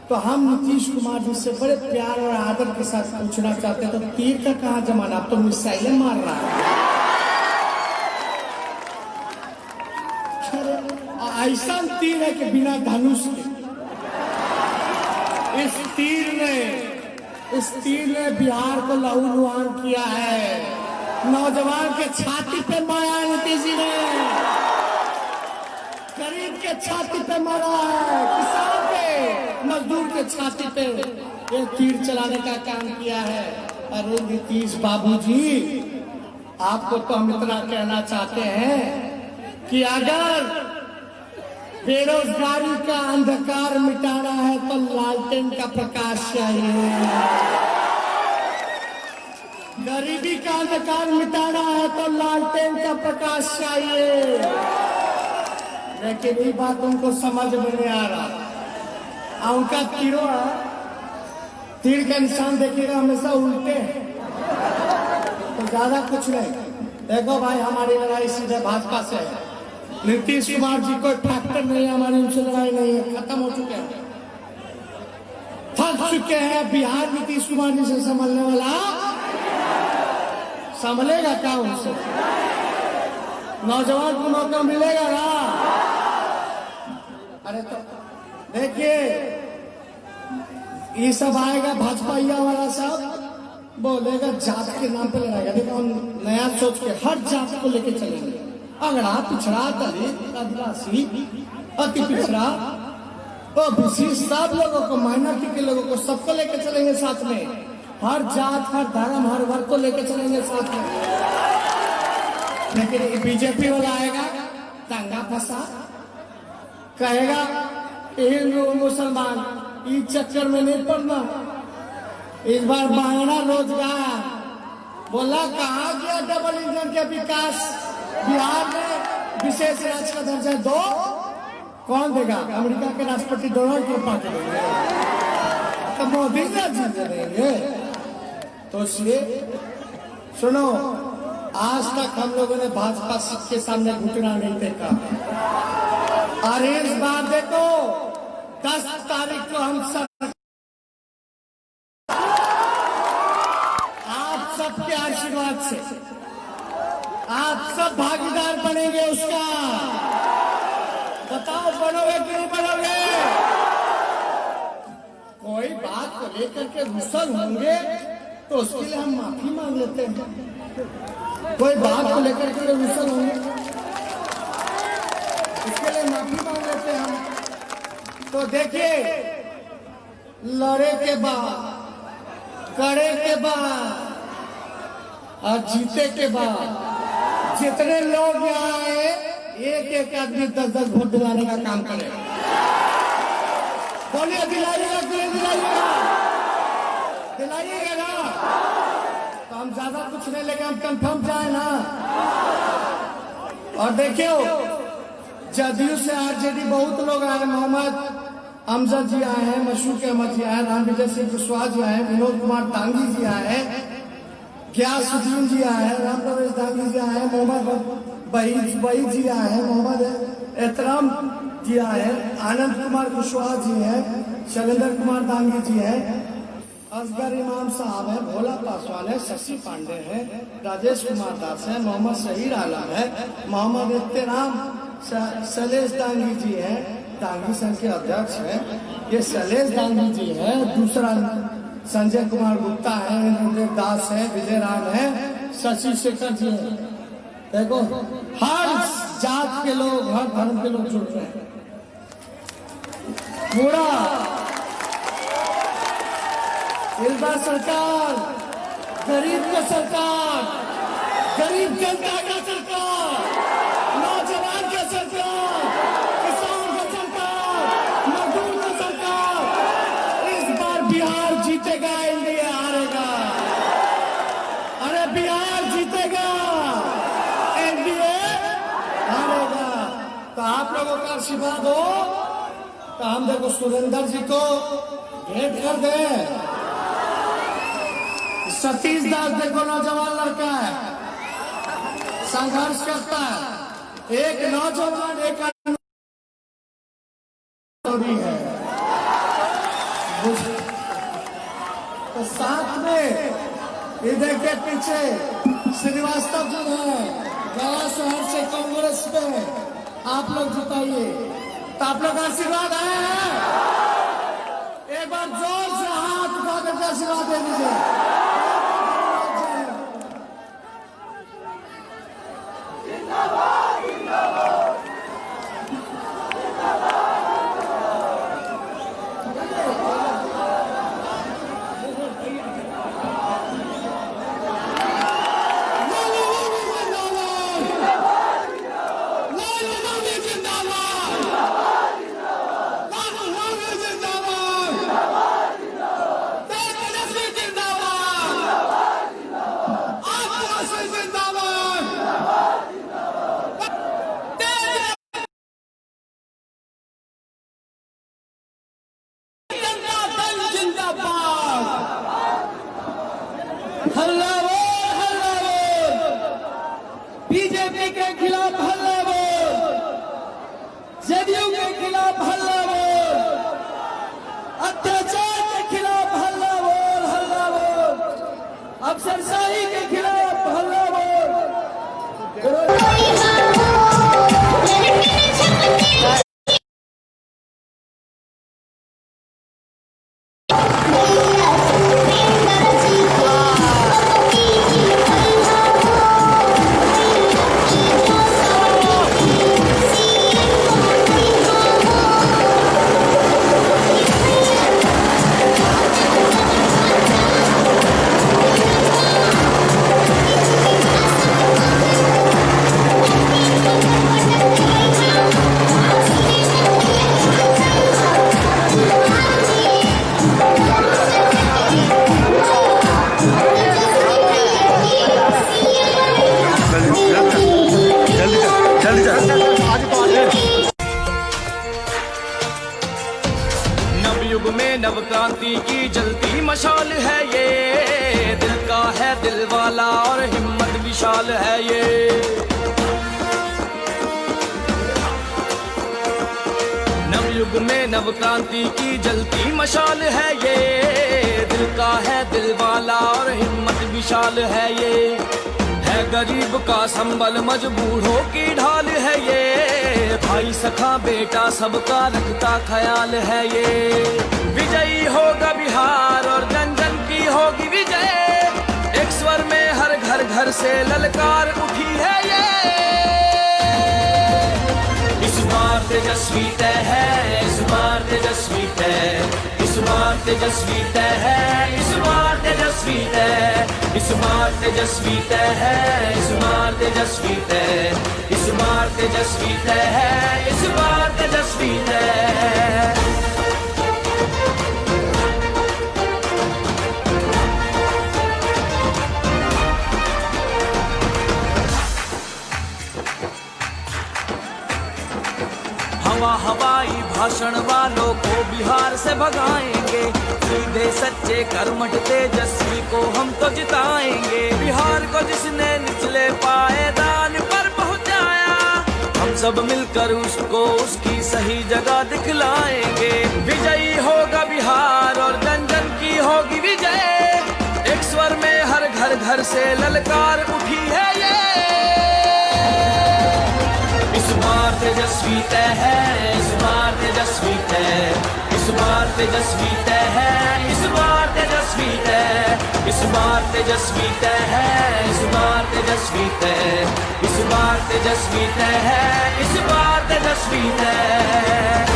तो हम नीतीश कुमार जी से बड़े प्यार और आदर के साथ पूछना चाहते हैं, तो तीर का कहाँ जमाना? अब तो मिसाइलें मार रहा है। ऐसा तीर है कि बिना धनुष के। इस तीर ने बिहार को लहूलुहान किया है। नौजवान के छाती पे मारा नीतीश जी ने, गरीब के छाती पे मारा है, किसान के, मजदूर के छाती पे ये तीर चलाने का काम किया है। अरे नीतीश बाबूजी, आपको तो हम इतना कहना चाहते हैं कि अगर बेरोजगारी का अंधकार मिटाना है तो लालटेन का प्रकाश चाहिए, गरीबी का अंधकार मिटाना है तो लालटेन का प्रकाश चाहिए। लेकिन ये बात उनको समझ में नहीं आ रहा। उनका तीर का निशान देखिएगा हमेशा उल्टे है, तो ज्यादा कुछ नहीं। देखो भाई, हमारी लड़ाई सीधे भाजपा से है। नीतीश कुमार जी कोई फैक्टर नहीं है, हमारी उनसे लड़ाई नहीं है, खत्म हो चुके हैं, थक चुके हैं। बिहार नीतीश कुमार जी से संभलने वाला संभलेगा क्या उनसे? नौजवान को मौका मिलेगा ना? अरे तो देखिए, ये सब आएगा भाजपा वाला सब बोलेगा जात के नाम पे लड़ाएगा। देखो हम नया सोच के हर जात को लेके चलेंगे, अगड़ा, पिछड़ा, दलित, आदिवासी, अति पिछड़ा, ओबीसी, सब लोगों को, माइनॉरिटी के लोगों को, सबको लेके चलेंगे साथ में। हर जात, हर धर्म, हर वर्ग को लेके चलेंगे साथ में। लेकिन बीजेपी वाला आएगा, दंगा फसाद कहेगा, हिंदू मुसलमान, इस चक्कर में नहीं पड़ना। इस बार बांग्ला रोजगार बोला, कहा गया डबल इंजन के विकास? बिहार में विशेष राज्य का दर्जा दो, कौन देगा? अमेरिका के राष्ट्रपति डोनाल्ड ट्रंप के देंगे, तो मोदी जी देंगे। तो इसलिए सुनो, आज तक हम लोगों ने भाजपा के सामने घुटना नहीं देखा, और इस बार देखो 10 तारीख को हम सब आप सबके आशीर्वाद से आप सब भागीदार बनेंगे उसका। बताओ बनोगे कि नहीं बनोगे? कोई बात को लेकर के गुस्सा होंगे तो उसके लिए हम माफी मांग लेते हैं। कोई बात को लेकर के गुस्सा होंगे, इसके लिए माफी मांग लेते हैं हम। तो देखिए, लड़े के बाद, करे के बाद और जीते के बाद जितने लोग यहाँ आए, एक एक आदमी 10-10 वोट दिलाने का काम करे। बोलिए, दिलाइएगा कि नहीं दिलाइएगा? दिलाइएगा ना? तो हम ज्यादा कुछ नहीं लेंगे, हम कंफर्म जाए ना। और देखियो, जदयू से आरजेडी बहुत लोग आए। मोहम्मद अमजद जी आए हैं, मशहूर अहमद जी आए, रामविजय सिंह कुशवाहा जी आए, विनोद कुमार दांगी जी आए, ग्यासुद्दीन जी आए हैं, राम रमेश दांगी जी आए, मोहम्मद वहीद जी आए हैं, मोहम्मद एहतराम जी आए हैं, आनंद कुमार कुशवाहा जी हैं, शैलेंद्र कुमार दांगी जी हैं, असगर इमाम साहब है, भोला पासवान है, शशि पांडे है, राजेश कुमार दास है, मोहम्मद शहीर आलम है, मोहम्मद एहतराम शैलेश दांगी जी हैं, दांगी संघ के अध्यक्ष हैं, ये शैलेश दांगी जी है। दूसरा संजय कुमार गुप्ता है, इंद्रदेव दास है, विजय राम है, शशि शेखर जी है। देखो, हर जात के लोग, हर धर्म के लोग जुड़ रहे हैं। पूरा मेरा सरकार गरीब का सरकार, गरीब जनता का सरकार, नौजवान का सरकार, किसान का सरकार, मजदूर का सरकार। इस बार बिहार जीतेगा, इंडिया हारेगा। अरे बिहार जीतेगा, एनडीए हारेगा। तो आप लोगों का आशीर्वाद हो तो हम देखो सुरेंद्र जी को भेंट कर दे। सतीश दास देखो नौजवान लड़का है, संघर्ष करता है। एक नौजवान एक है तो साथ में इधर के पीछे श्रीवास्तव जी हैं, गया शहर से कांग्रेस में आप लोग जिताइए। तो आप लोग आशीर्वाद है, एक बार जोर से हाथ उठा करके आशीर्वाद दे दीजिए। हल्ला बोल, हल्ला बोल, बीजेपी के खिलाफ हल्ला बोल, जदयू के खिलाफ हल्ला बोल, अत्याचार के खिलाफ हल्ला बोल, हल्ला बोल, अफसरशाही के खिलाफ हल्ला बोल। नवयुग में नव क्रांति की जलती मशाल है ये, दिल का है दिल वाला और हिम्मत विशाल है ये। नवयुग में नव क्रांति की जलती मशाल है ये, दिल का है दिल वाला और हिम्मत विशाल है ये। है गरीब का संबल मजबूरों की ढाल है ये, भाई सखा बेटा सबका रखता ख्याल है ये। विजयी होगा बिहार और जन जन की होगी विजय, एक स्वर में हर घर घर से ललकार उठी है ये। इस बार तेजस्वी तय है, इस बार तेजस्वी तय, इस बार तेजस्वी तय है, इस बार तेजस्वी तय, इस बार तेजस्वी तय है, इस बार तेजस्वी तय, इस बार तेजस्वी तय है, इस बार तेजस्वी तय। हवाई भाषण वालों को बिहार से भगाएंगे, सीधे सच्चे कर्मठ तेजस्वी को हम तो जिताएंगे। बिहार को जिसने निचले पायदान पर पहुंचाया, हम सब मिलकर उसको उसकी सही जगह दिखलाएंगे। विजयी होगा बिहार और जन जन की होगी विजय, एक स्वर में हर घर घर से ललकार उठी है ये। इस बार तेजस्वी तय है, इस बार तेजस्वी तय, इस बार तेजस्वी तय है, इस बार तेजस्वी तय, इस बार तेजस्वी तय है, इस बार तेजस्वी तय, इस बार तेजस्वी तय है, इस बार तेजस्वी तय।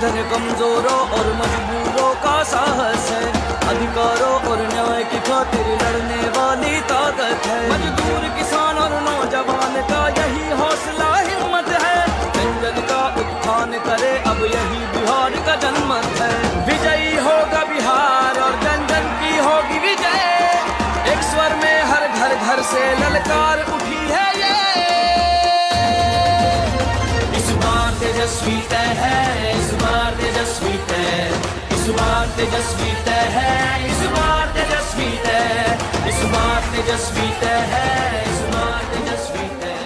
इधर कमजोरों और मजबूरों का साहस है, अधिकारों और न्याय की खातिर लड़ने वाली ताकत है। मजदूर किसान और नौजवान का यही हौसला हिम्मत है, जंगल का उत्थान करे अब यही बिहार का जनमत है। विजयी होगा बिहार और जन जन की होगी विजय, एक स्वर में हर घर घर से ललकार उठी है ये। इस बार तेजस्वी तय है, इस बार तेजस्वी तय, इस बार तेजस्वी तय है, इस बार तेजस्वी तय, इस बार तेजस्वी तय है, इस बार तेजस्वी तय।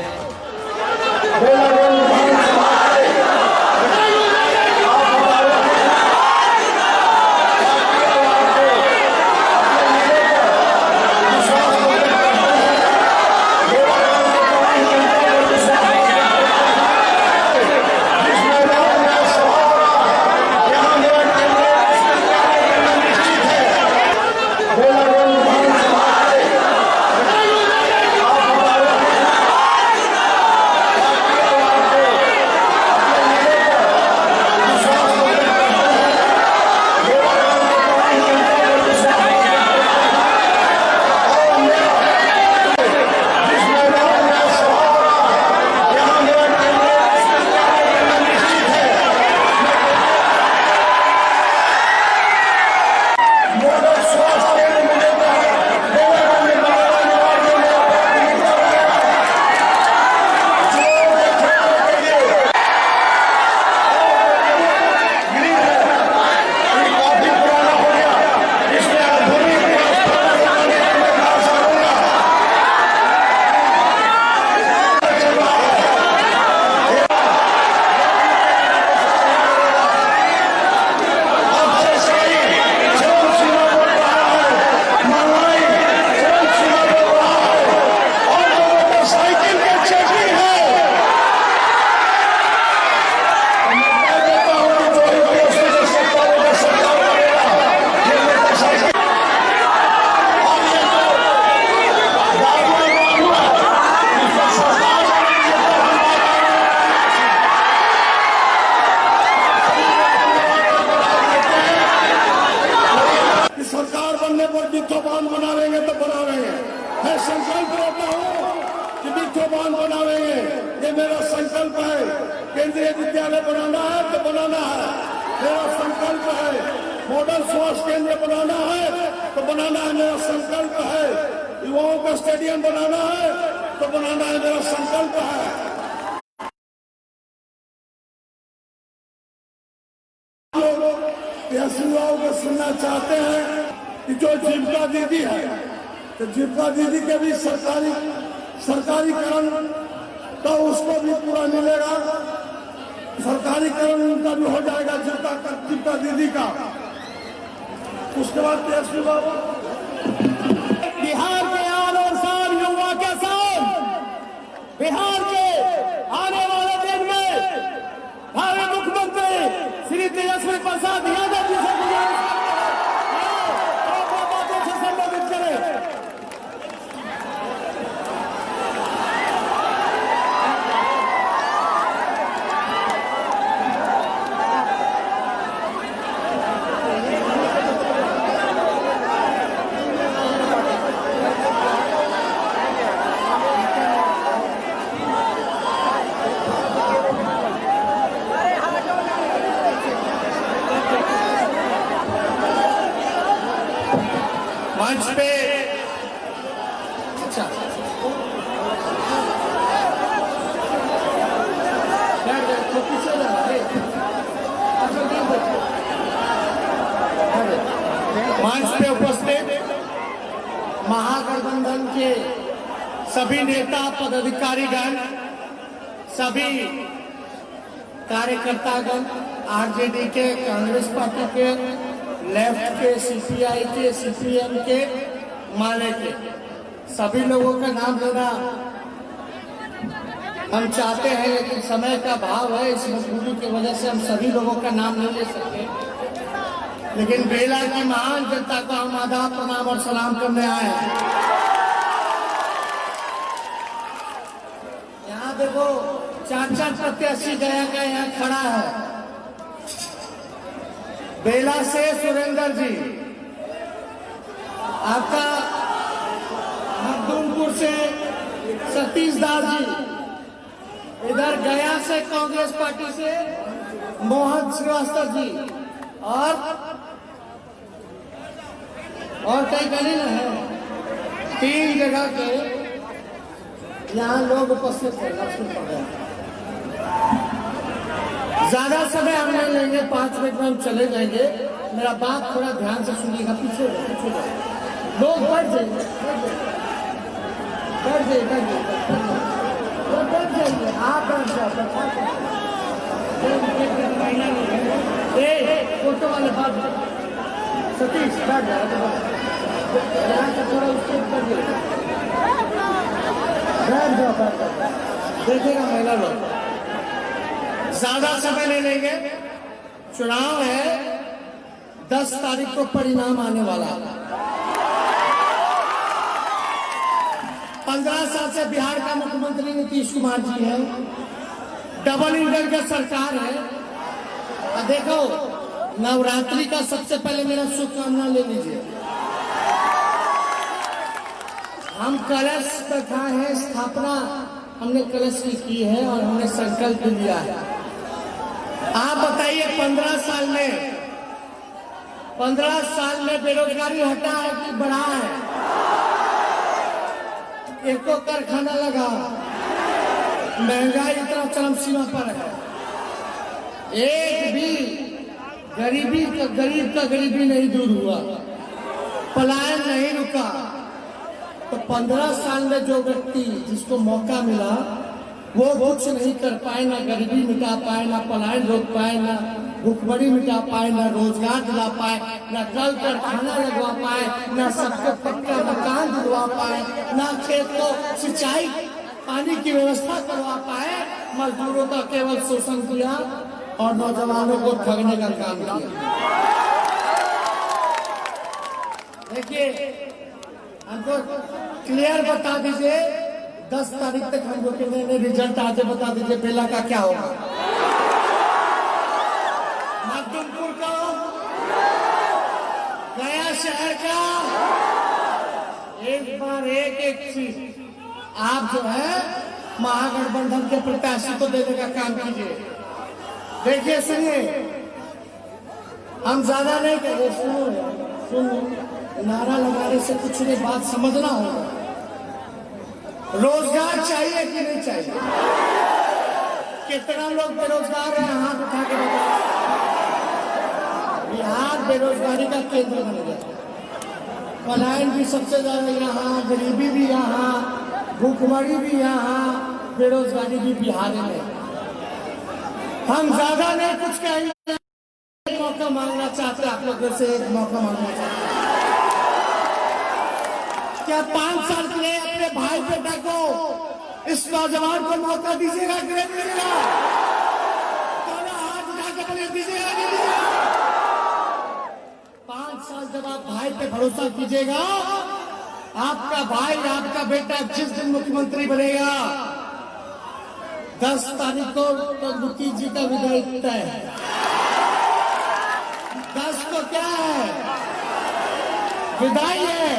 बांध बनावेंगे तो बनावेंगे। मैं संकल्प लेता हूँ कि मिठो बांध बनावेंगे, ये मेरा संकल्प है। केंद्रीय विद्यालय बनाना है तो बनाना है, मेरा संकल्प है। मॉडल स्वास्थ्य केंद्र बनाना है तो बनाना है, मेरा संकल्प है। युवाओं का स्टेडियम बनाना है तो बनाना है, मेरा संकल्प है। युवाओं को सुनना चाहते हैं कि जो जीविका दीदी है, तो जीविका दीदी के भी सरकारीकरण तो उसको भी पूरा मिलेगा, सरकारीकरण उनका भी हो जाएगा जीविका दीदी का। उसके बाद तेजस्वी बाबू बिहार के आन और शान युवा के साथ बिहार के आने वाले दिन में हमारे मुख्यमंत्री श्री तेजस्वी प्रसाद यादव जी से गुजारिश बातों से संबोधित करें। मंच पे अच्छा मंच पे उपस्थित महागठबंधन के सभी नेता पदाधिकारीगण, सभी कार्यकर्तागण, आरजेडी के, कांग्रेस पार्टी के, लेफ्ट के, सीपीआई के, सीपीएम के, माले के, सभी लोगों का नाम लेना हम चाहते हैं, लेकिन समय का भाव है, इस मजबूरी की वजह से हम सभी लोगों का नाम नहीं ले सकते। लेकिन बेला की महान जनता को हम आदाब, प्रणाम और सलाम करने आए हैं। यहाँ देखो 4-4 प्रत्याशी गया का यहाँ खड़ा है। बेला से सुरेंद्र जी, आपका मखदूमपुर से सतीश दास जी, इधर गया से कांग्रेस पार्टी से मोहन श्रीवास्तव जी, और कई गली न है, 3 जगह के यहाँ लोग उपस्थित हैं। ज्यादा समय हम नहीं लेंगे, 5 मिनट में हम चले जाएंगे। मेरा बात थोड़ा ध्यान से सुनिएगा। पीछे लोग बैठ जाइए, आप बैठ जाओ। फोटो वाले बात सतीश बैठ जाओ, यहाँ से थोड़ा स्टेप कर दिए, बैठ जाओ। देखिएगा महिला लोग, ज्यादा समय नहीं लेंगे। चुनाव है, 10 तारीख को परिणाम आने वाला। 15 साल से बिहार का मुख्यमंत्री नीतीश कुमार जी है, डबल इंजन का सरकार है। और देखो, नवरात्रि का सबसे पहले मेरा शुभकामना ले लीजिए। हम कलश बैठा है, स्थापना हमने कलश की है और हमने संकल्प लिया है। आप बताइए, 15 साल में बेरोजगारी हटा है कि बढ़ा है? एको कारखाना लगा, महंगाई इतना चरम सीमा पर है, एक भी गरीब का गरीबी नहीं दूर हुआ, पलायन नहीं रुका। तो 15 साल में जो व्यक्ति जिसको मौका मिला वो कुछ नहीं कर पाए, ना गरीबी मिटा पाए, ना पलायन रोक पाए, ना भूखमरी मिटा पाए, ना रोजगार दिला पाए, ना कल कारखाना लगवा पाए, ना सबको पक्का मकान दिलवा पाए, ना खेत को सिंचाई पानी की व्यवस्था करवा पाए, मजदूरों का केवल शोषण किया और नौजवानों को ठगने का काम किया। देखिए, हमको क्लियर बता दीजिए, 10 तारीख तक हमको कितने रिजल्ट आज बता दीजिए, बेला का क्या होगा, मखदूमपुर का, गया शहर का। एक बार एक चीज आप जो है महागठबंधन के प्रत्याशी को देने का काम कीजिए। देखिए, सुनिए, हम ज्यादा नहीं करेंगे, सुनो, नारा लगाने से कुछ नहीं, बात समझना होगा। रोजगार चाहिए कि नहीं चाहिए? कितना लोग बेरोजगार हैं, हाथ उठा के बताओ। बिहार बेरोजगारी का केंद्र बन गया, पलायन भी सबसे ज्यादा यहाँ, गरीबी भी यहाँ, भूखमरी भी यहाँ, बेरोजगारी भी बिहार में। हम ज्यादा नहीं कुछ कहेंगे, मौका मांगना चाहते हैं, आप लोगों से एक मौका मांगना चाहते हैं। क्या 5 साल के लिए अपने भाई बेटा को, इस नौजवान को मौका दीजिएगा कि नहीं दीजिएगा? हाथ उठा के बोले, दीजिएगा कि नहीं दीजिएगा? 5 साल जब आप भाई पे भरोसा कीजिएगा, आपका भाई, आपका बेटा जिस दिन मुख्यमंत्री बनेगा, 10 तारीख को तो नीतीश जी का विदाई तय है। 10 को क्या है? विदाई है।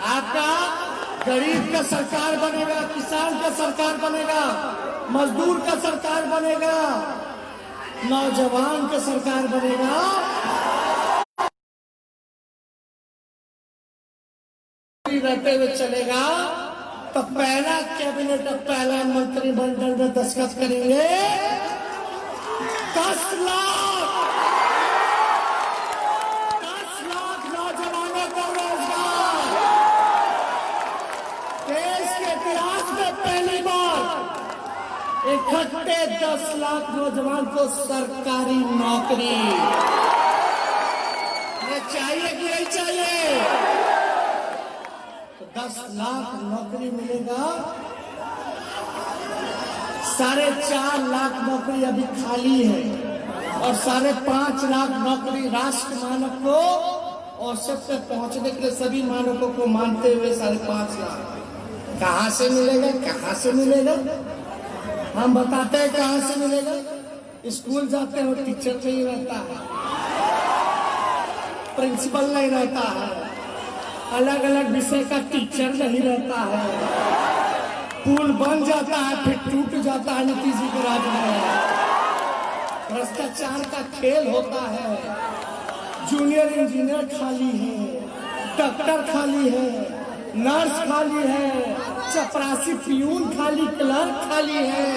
आपका गरीब का सरकार बनेगा, किसान का सरकार बनेगा, मजदूर का सरकार बनेगा, नौजवान का सरकार बनेगा। रहते हुए चलेगा तो पहला कैबिनेट, पहला मंत्रिमंडल में दस्तखत करेंगे 10 लाख नौजवानों को रोजगार। देश के इतिहास में पहली बार इकट्ठे 10 लाख नौजवान को सरकारी नौकरी। ये चाहिए कि नहीं चाहिए? 10 लाख नौकरी मिलेगा, 4.5 लाख नौकरी अभी खाली है और 5.5 लाख नौकरी राष्ट्र मानक को औसत तक पहुंचने के लिए सभी मानकों को मानते हुए 5.5 लाख कहां से मिलेगा? हम बताते हैं कहाँ से मिलेगा। स्कूल जाते हो टीचर नहीं रहता है, प्रिंसिपल नहीं रहता है, अलग अलग विषय का टीचर नहीं रहता है, पुल बन जाता है फिर टूट जाता है नीतीश जी के राज में, भ्रष्टाचार का खेल होता है, जूनियर इंजीनियर खाली है, डॉक्टर खाली है, नर्स खाली है, चपरासी पियून खाली, क्लर्क खाली है,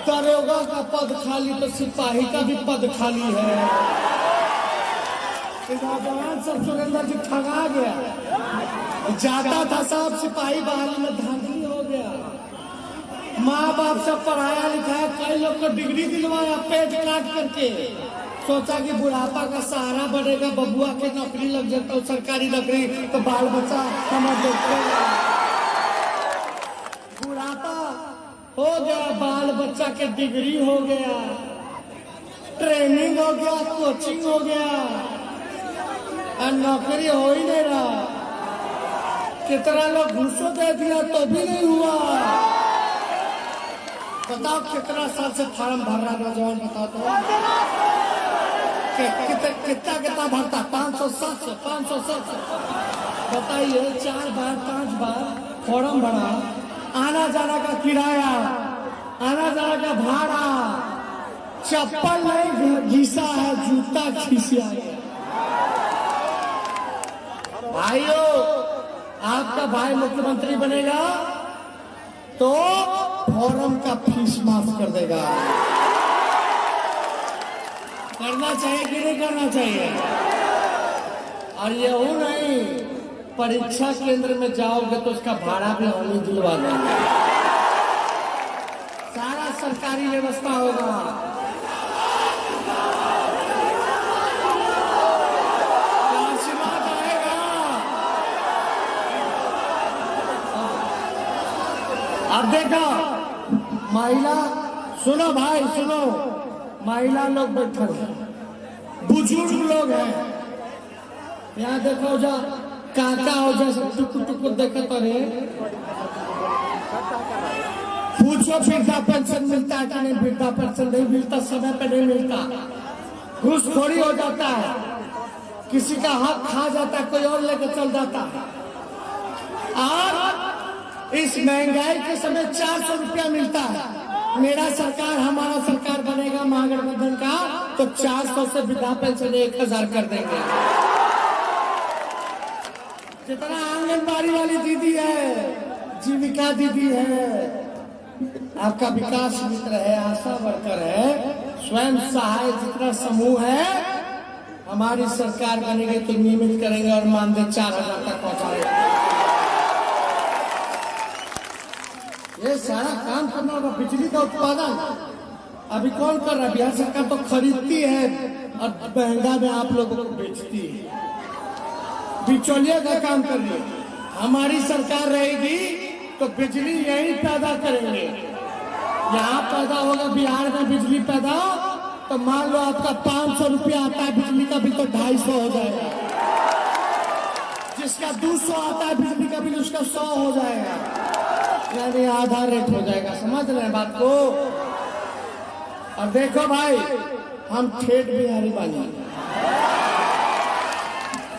दरोगा का पद खाली तो सिपाही का भी पद खाली है। नौजवान सब सुरेंद्र जी ठगा गया, जाता था साहब सिपाही बहाली में धांधली हो गया। माँ बाप सब पढ़ाया लिखाया, कई लोग को डिग्री दिलवाया पेट काट करके, सोचा कि बुढ़ापा का सहारा बनेगा, बबुआ के नौकरी लग जाता है सरकारी नौकरी तो बाल बच्चा समझ लेते। बुढ़ापा हो गया, बाल बच्चा के डिग्री हो गया, ट्रेनिंग हो गया, कोचिंग हो गया, और नौकरी हो ही नहीं रहा। कितना लोग घूसों दे दिया तो भी नहीं हुआ। बताओ कितना साल से फॉर्म भर रहा नौजवान, बताओ तो कितना भरता, 500 700 500 700 बताइए, 4 बार 5 बार फॉर्म भरा, आना जाना का किराया, आना जाना का भाड़ा, चप्पल नहीं घिसा है, जूता खींचा है। भाइयों, आपका भाई मुख्यमंत्री बनेगा तो फॉर्म का फीस माफ कर देगा। करना चाहिए कि नहीं करना चाहिए? और ये हो नहीं, परीक्षा केंद्र में जाओगे तो उसका भाड़ा भी हम ही दिलवा देंगे, सारा सरकारी व्यवस्था होगा। आशीर्वाद आएगा। अब देखो महिला, सुनो भाई सुनो, महिला लोग बैठे हैं, बुजुर्ग लोग हैं, यहाँ देखो जा काका हो जैसे टुकुर टुकुर देखे तो रे, पूछो वृद्धा पेंशन मिलता है कि नहीं? वृद्धा पेंशन नहीं मिलता, समय पे नहीं मिलता, घूसखोरी हो जाता है, किसी का हक खा जाता है, कोई और लेकर चल जाता है। और इस महंगाई के समय 400 रुपया मिलता है। मेरा सरकार, हमारा सरकार बनेगा महागठबंधन का तो 400 से वृद्धा पेंशन 1000 कर देंगे। जितना आंगनबाड़ी वाली दीदी है, जीविका दीदी है, आपका विकास मित्र है, आशा वर्कर है, स्वयं सहाय जितना समूह है, हमारी सरकार बनेगी तो नियमित करेंगे और मानदेय 4000 तक पहुंचाएंगे। ये सारा काम करना होगा। बिजली का उत्पादन अभी कौन कर रहा है? बिहार सरकार तो खरीदती है और महंगा में आप लोगों को बेचती है, बिचौलिया का काम कर रही है। हमारी सरकार रहेगी तो बिजली यही पैदा करेंगे, यहाँ पैदा होगा बिहार में बिजली पैदा, तो मान लो आपका 500 रुपया आता है बिजली का बिल तो 250 हो जाएगा, जिसका 200 आता है बिजली का बिल उसका 100 हो जाएगा, यानी आधा रेट हो जाएगा। समझ रहे हैं बात को? और देखो भाई, हम ठेठ बिहारी बानी,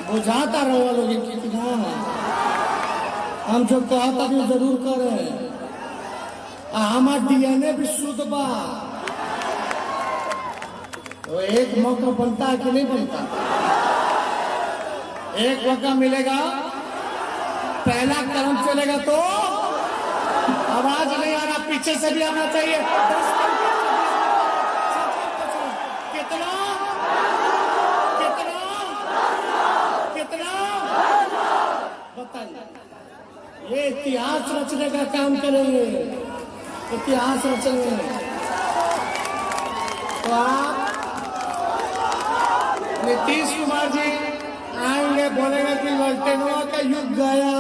बुझाता रहो लोग कितना हम जो कहता भी जरूर करे। हमार डीएनए भी शुद्ध बा, तो एक मौका बनता है कि नहीं बनता? एक मौका मिलेगा, पहला कदम चलेगा तो आवाज नहीं आना, पीछे से भी आना चाहिए। कितना कितना कितना बताइए। ये इतिहास रचने का काम करेंगे, इतिहास रचेंगे। तो आप नीतीश कुमार जी आएंगे, बोलेंगे कि लालटेनवा का युग गया,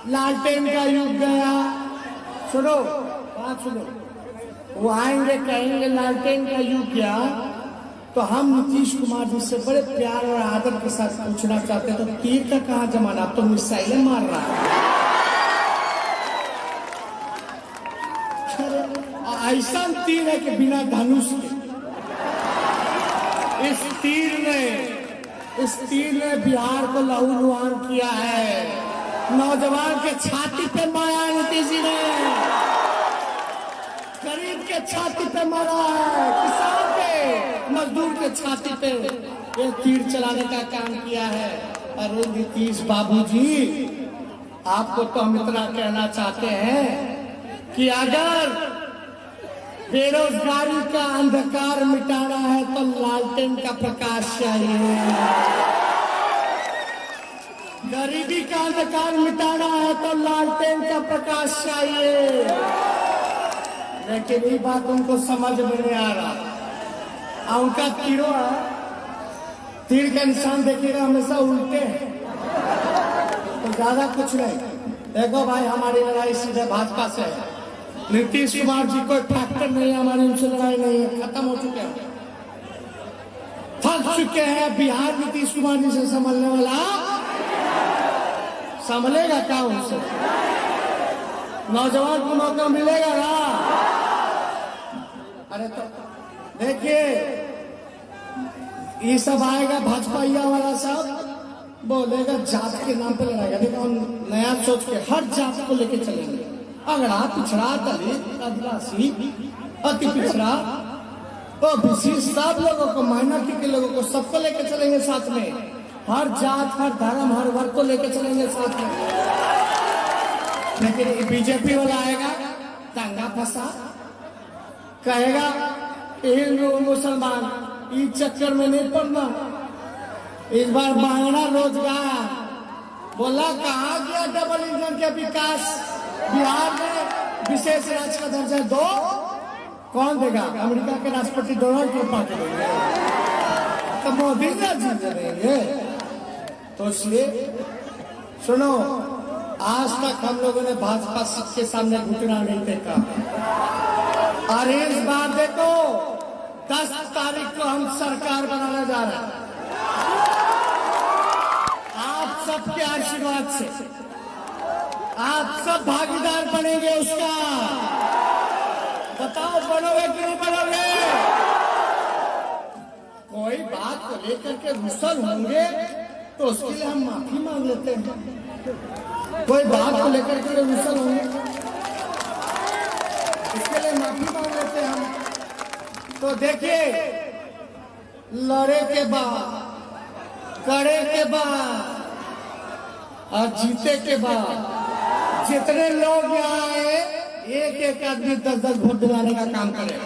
लालटेन का युग गया। सुनो बात सुनो, वो आएंगे कहेंगे लालटेन का युग गया, तो हम नीतीश कुमार जी से बड़े प्यार और आदर के साथ पूछना चाहते हैं, तो तीर का कहाँ जमाना? अब तो मिसाइलें मार रहा है। ऐसा तीर है कि बिना धनुष के इस तीर ने बिहार को लहूलुहान किया है। नौजवान के छाती पे मारा नीतीश जी ने, गरीब के छाती पे मारा है, किसान के, मजदूर के छाती पे ये तीर चलाने का काम किया है। अरे नीतीश बाबूजी, आपको तो हम इतना कहना चाहते हैं कि अगर बेरोजगारी का अंधकार मिटाना है तो लालटेन का प्रकाश चाहिए, गरीबी का अंधकार मिटाना है तो लालटेन का प्रकाश चाहिए। लेकिन ये बात उनको समझ में नहीं आ रहा। उनका तीरों है, तीर का निशान देखिएगा हमेशा उल्टे है, तो ज्यादा कुछ नहीं। देखो भाई, हमारी लड़ाई सीधे भाजपा से है। नीतीश कुमार जी कोई फैक्टर नहीं है, हमारी उनसे लड़ाई नहीं है, खत्म हो चुके हैं, थक चुके हैं। बिहार नीतीश कुमार जी से संभलने वाला संभलेगा क्या उनसे? नौजवान को मौका मिलेगा ना? अरे तो देखिए, ये सब आएगा भाजपाइया वाला सब बोलेगा जात के नाम पे लड़ाएगा। देखो, हम नया सोच के हर जात को लेके चलेंगे, अगड़ा, पिछड़ा, दलित, आदिवासी, अति पिछड़ा, ओबीसी, सब लोगों को, माइनॉरिटी के लोगों को, सबको लेके चलेंगे साथ में। हर जात, हर धर्म, हर वर्ग को लेके चलेंगे साथ में। लेकिन बीजेपी वाला आएगा, दंगा फसा, कहेगा हिंदू मुसलमान, इस चक्कर में नहीं पड़ना। इस बार मांगना रोजगार, बोला कहा गया डबल इंजन के विकास, बिहार में विशेष राज्य का दर्जा दो, कौन देगा? अमेरिका के राष्ट्रपति डोनाल्ड ट्रंप आके देंगे, तो मोदी जी देंगे। तो इसलिए सुनो, आज तक हम लोगों ने भाजपा के सामने घुटना नहीं देखा, और इस बार देखो 10 तारीख को हम सरकार बनाने जा रहे हैं, आप सबके आशीर्वाद से। आप सब भागीदार बनेंगे उसका। बताओ, बनोगे कि नहीं बनोगे? कोई बात को लेकर के गुस्सा होंगे तो उसके लिए हम माफी मांग लेते हैं। कोई बात को लेकर के गुस्सा होंगे, इसके लिए माफी मांग लेते हैं हम। तो देखिए, लड़े के बाद, करे के बाद और जीते के बाद जितने लोग यहाँ आए, एक एक आदमी 10-10 वोट दिलाने का काम करे।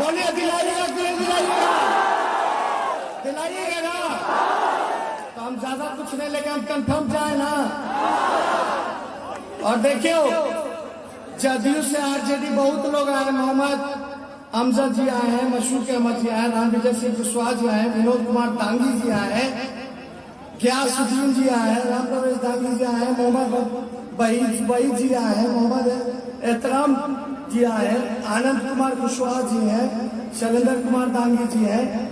बोलिए, दिलाइएगा कि नहीं दिलाइएगा? दिलाइएगा ना? तो हम ज्यादा कुछ नहीं लेके हम कंफर्म जाए ना। और देखियो, जदयू से आरजेडी बहुत लोग आए। मोहम्मद अमजद जी आए हैं, मशहूर अहमद जी आए, रामविजय सिंह कुशवाहा जी आए, विनोद कुमार दांगी जी आए हैं, ग्यासुद्दीन जी आए हैं, राम प्रवेश दांगी जी आए हैं, मोहम्मद वहीद जी आए हैं, मोहम्मद एहतराम जी आए हैं, आनंद कुमार कुशवाहा जी हैं, शैलेंद्र कुमार दांगी जी हैं,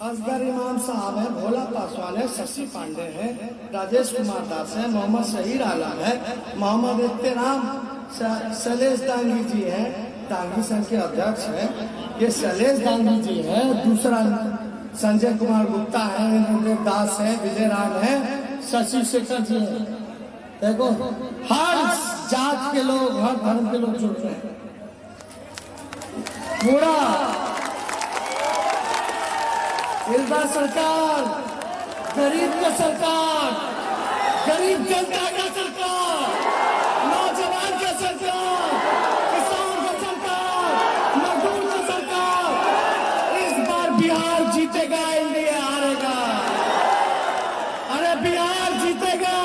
असगर इमाम साहब है, भोला पासवान है, शशि पांडे है, राजेश कुमार दास है, मोहम्मद शहीर आलम है, मोहम्मद एहतराम शैलेश दांगी जी हैं, दांगी संघ के अध्यक्ष है, ये शैलेश दांगी जी है। दूसरा संजय कुमार गुप्ता है, इंद्रदेव दास है, विजय राम है, शशि शेखर जी है। देखो, हर जात के लोग, हर धर्म के लोग जुड़ रहे हैं। पूरा इस बार सरकार गरीब का सरकार, गरीब जनता का सरकार, नौजवान का सरकार, किसान का सरकार, मजदूर का सरकार। इस बार बिहार जीतेगा, इंडिया हारेगा। अरे बिहार जीतेगा,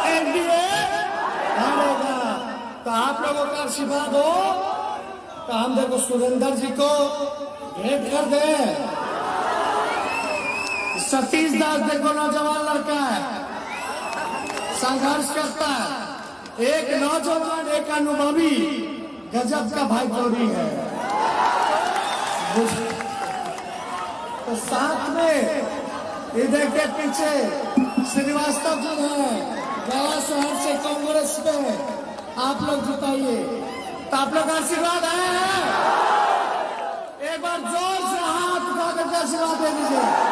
एनडीए हारेगा। तो आप लोगों का आशीर्वाद हो तो हम देखो सुरेंद्र जी को भेंट कर दे। सतीश दास देखो, नौजवान लड़का है, संघर्ष करता है, एक नौजवान, एक अनुभवी, गजब का भाई चौरी है। तो साथ में इधर के पीछे श्रीवास्तव जी हैं, गया शहर से कांग्रेस में आप लोग जिताइए। तो आप लोग का आशीर्वाद है? एक बार जोर से हाथ उठा करके आशीर्वाद दे दीजिए।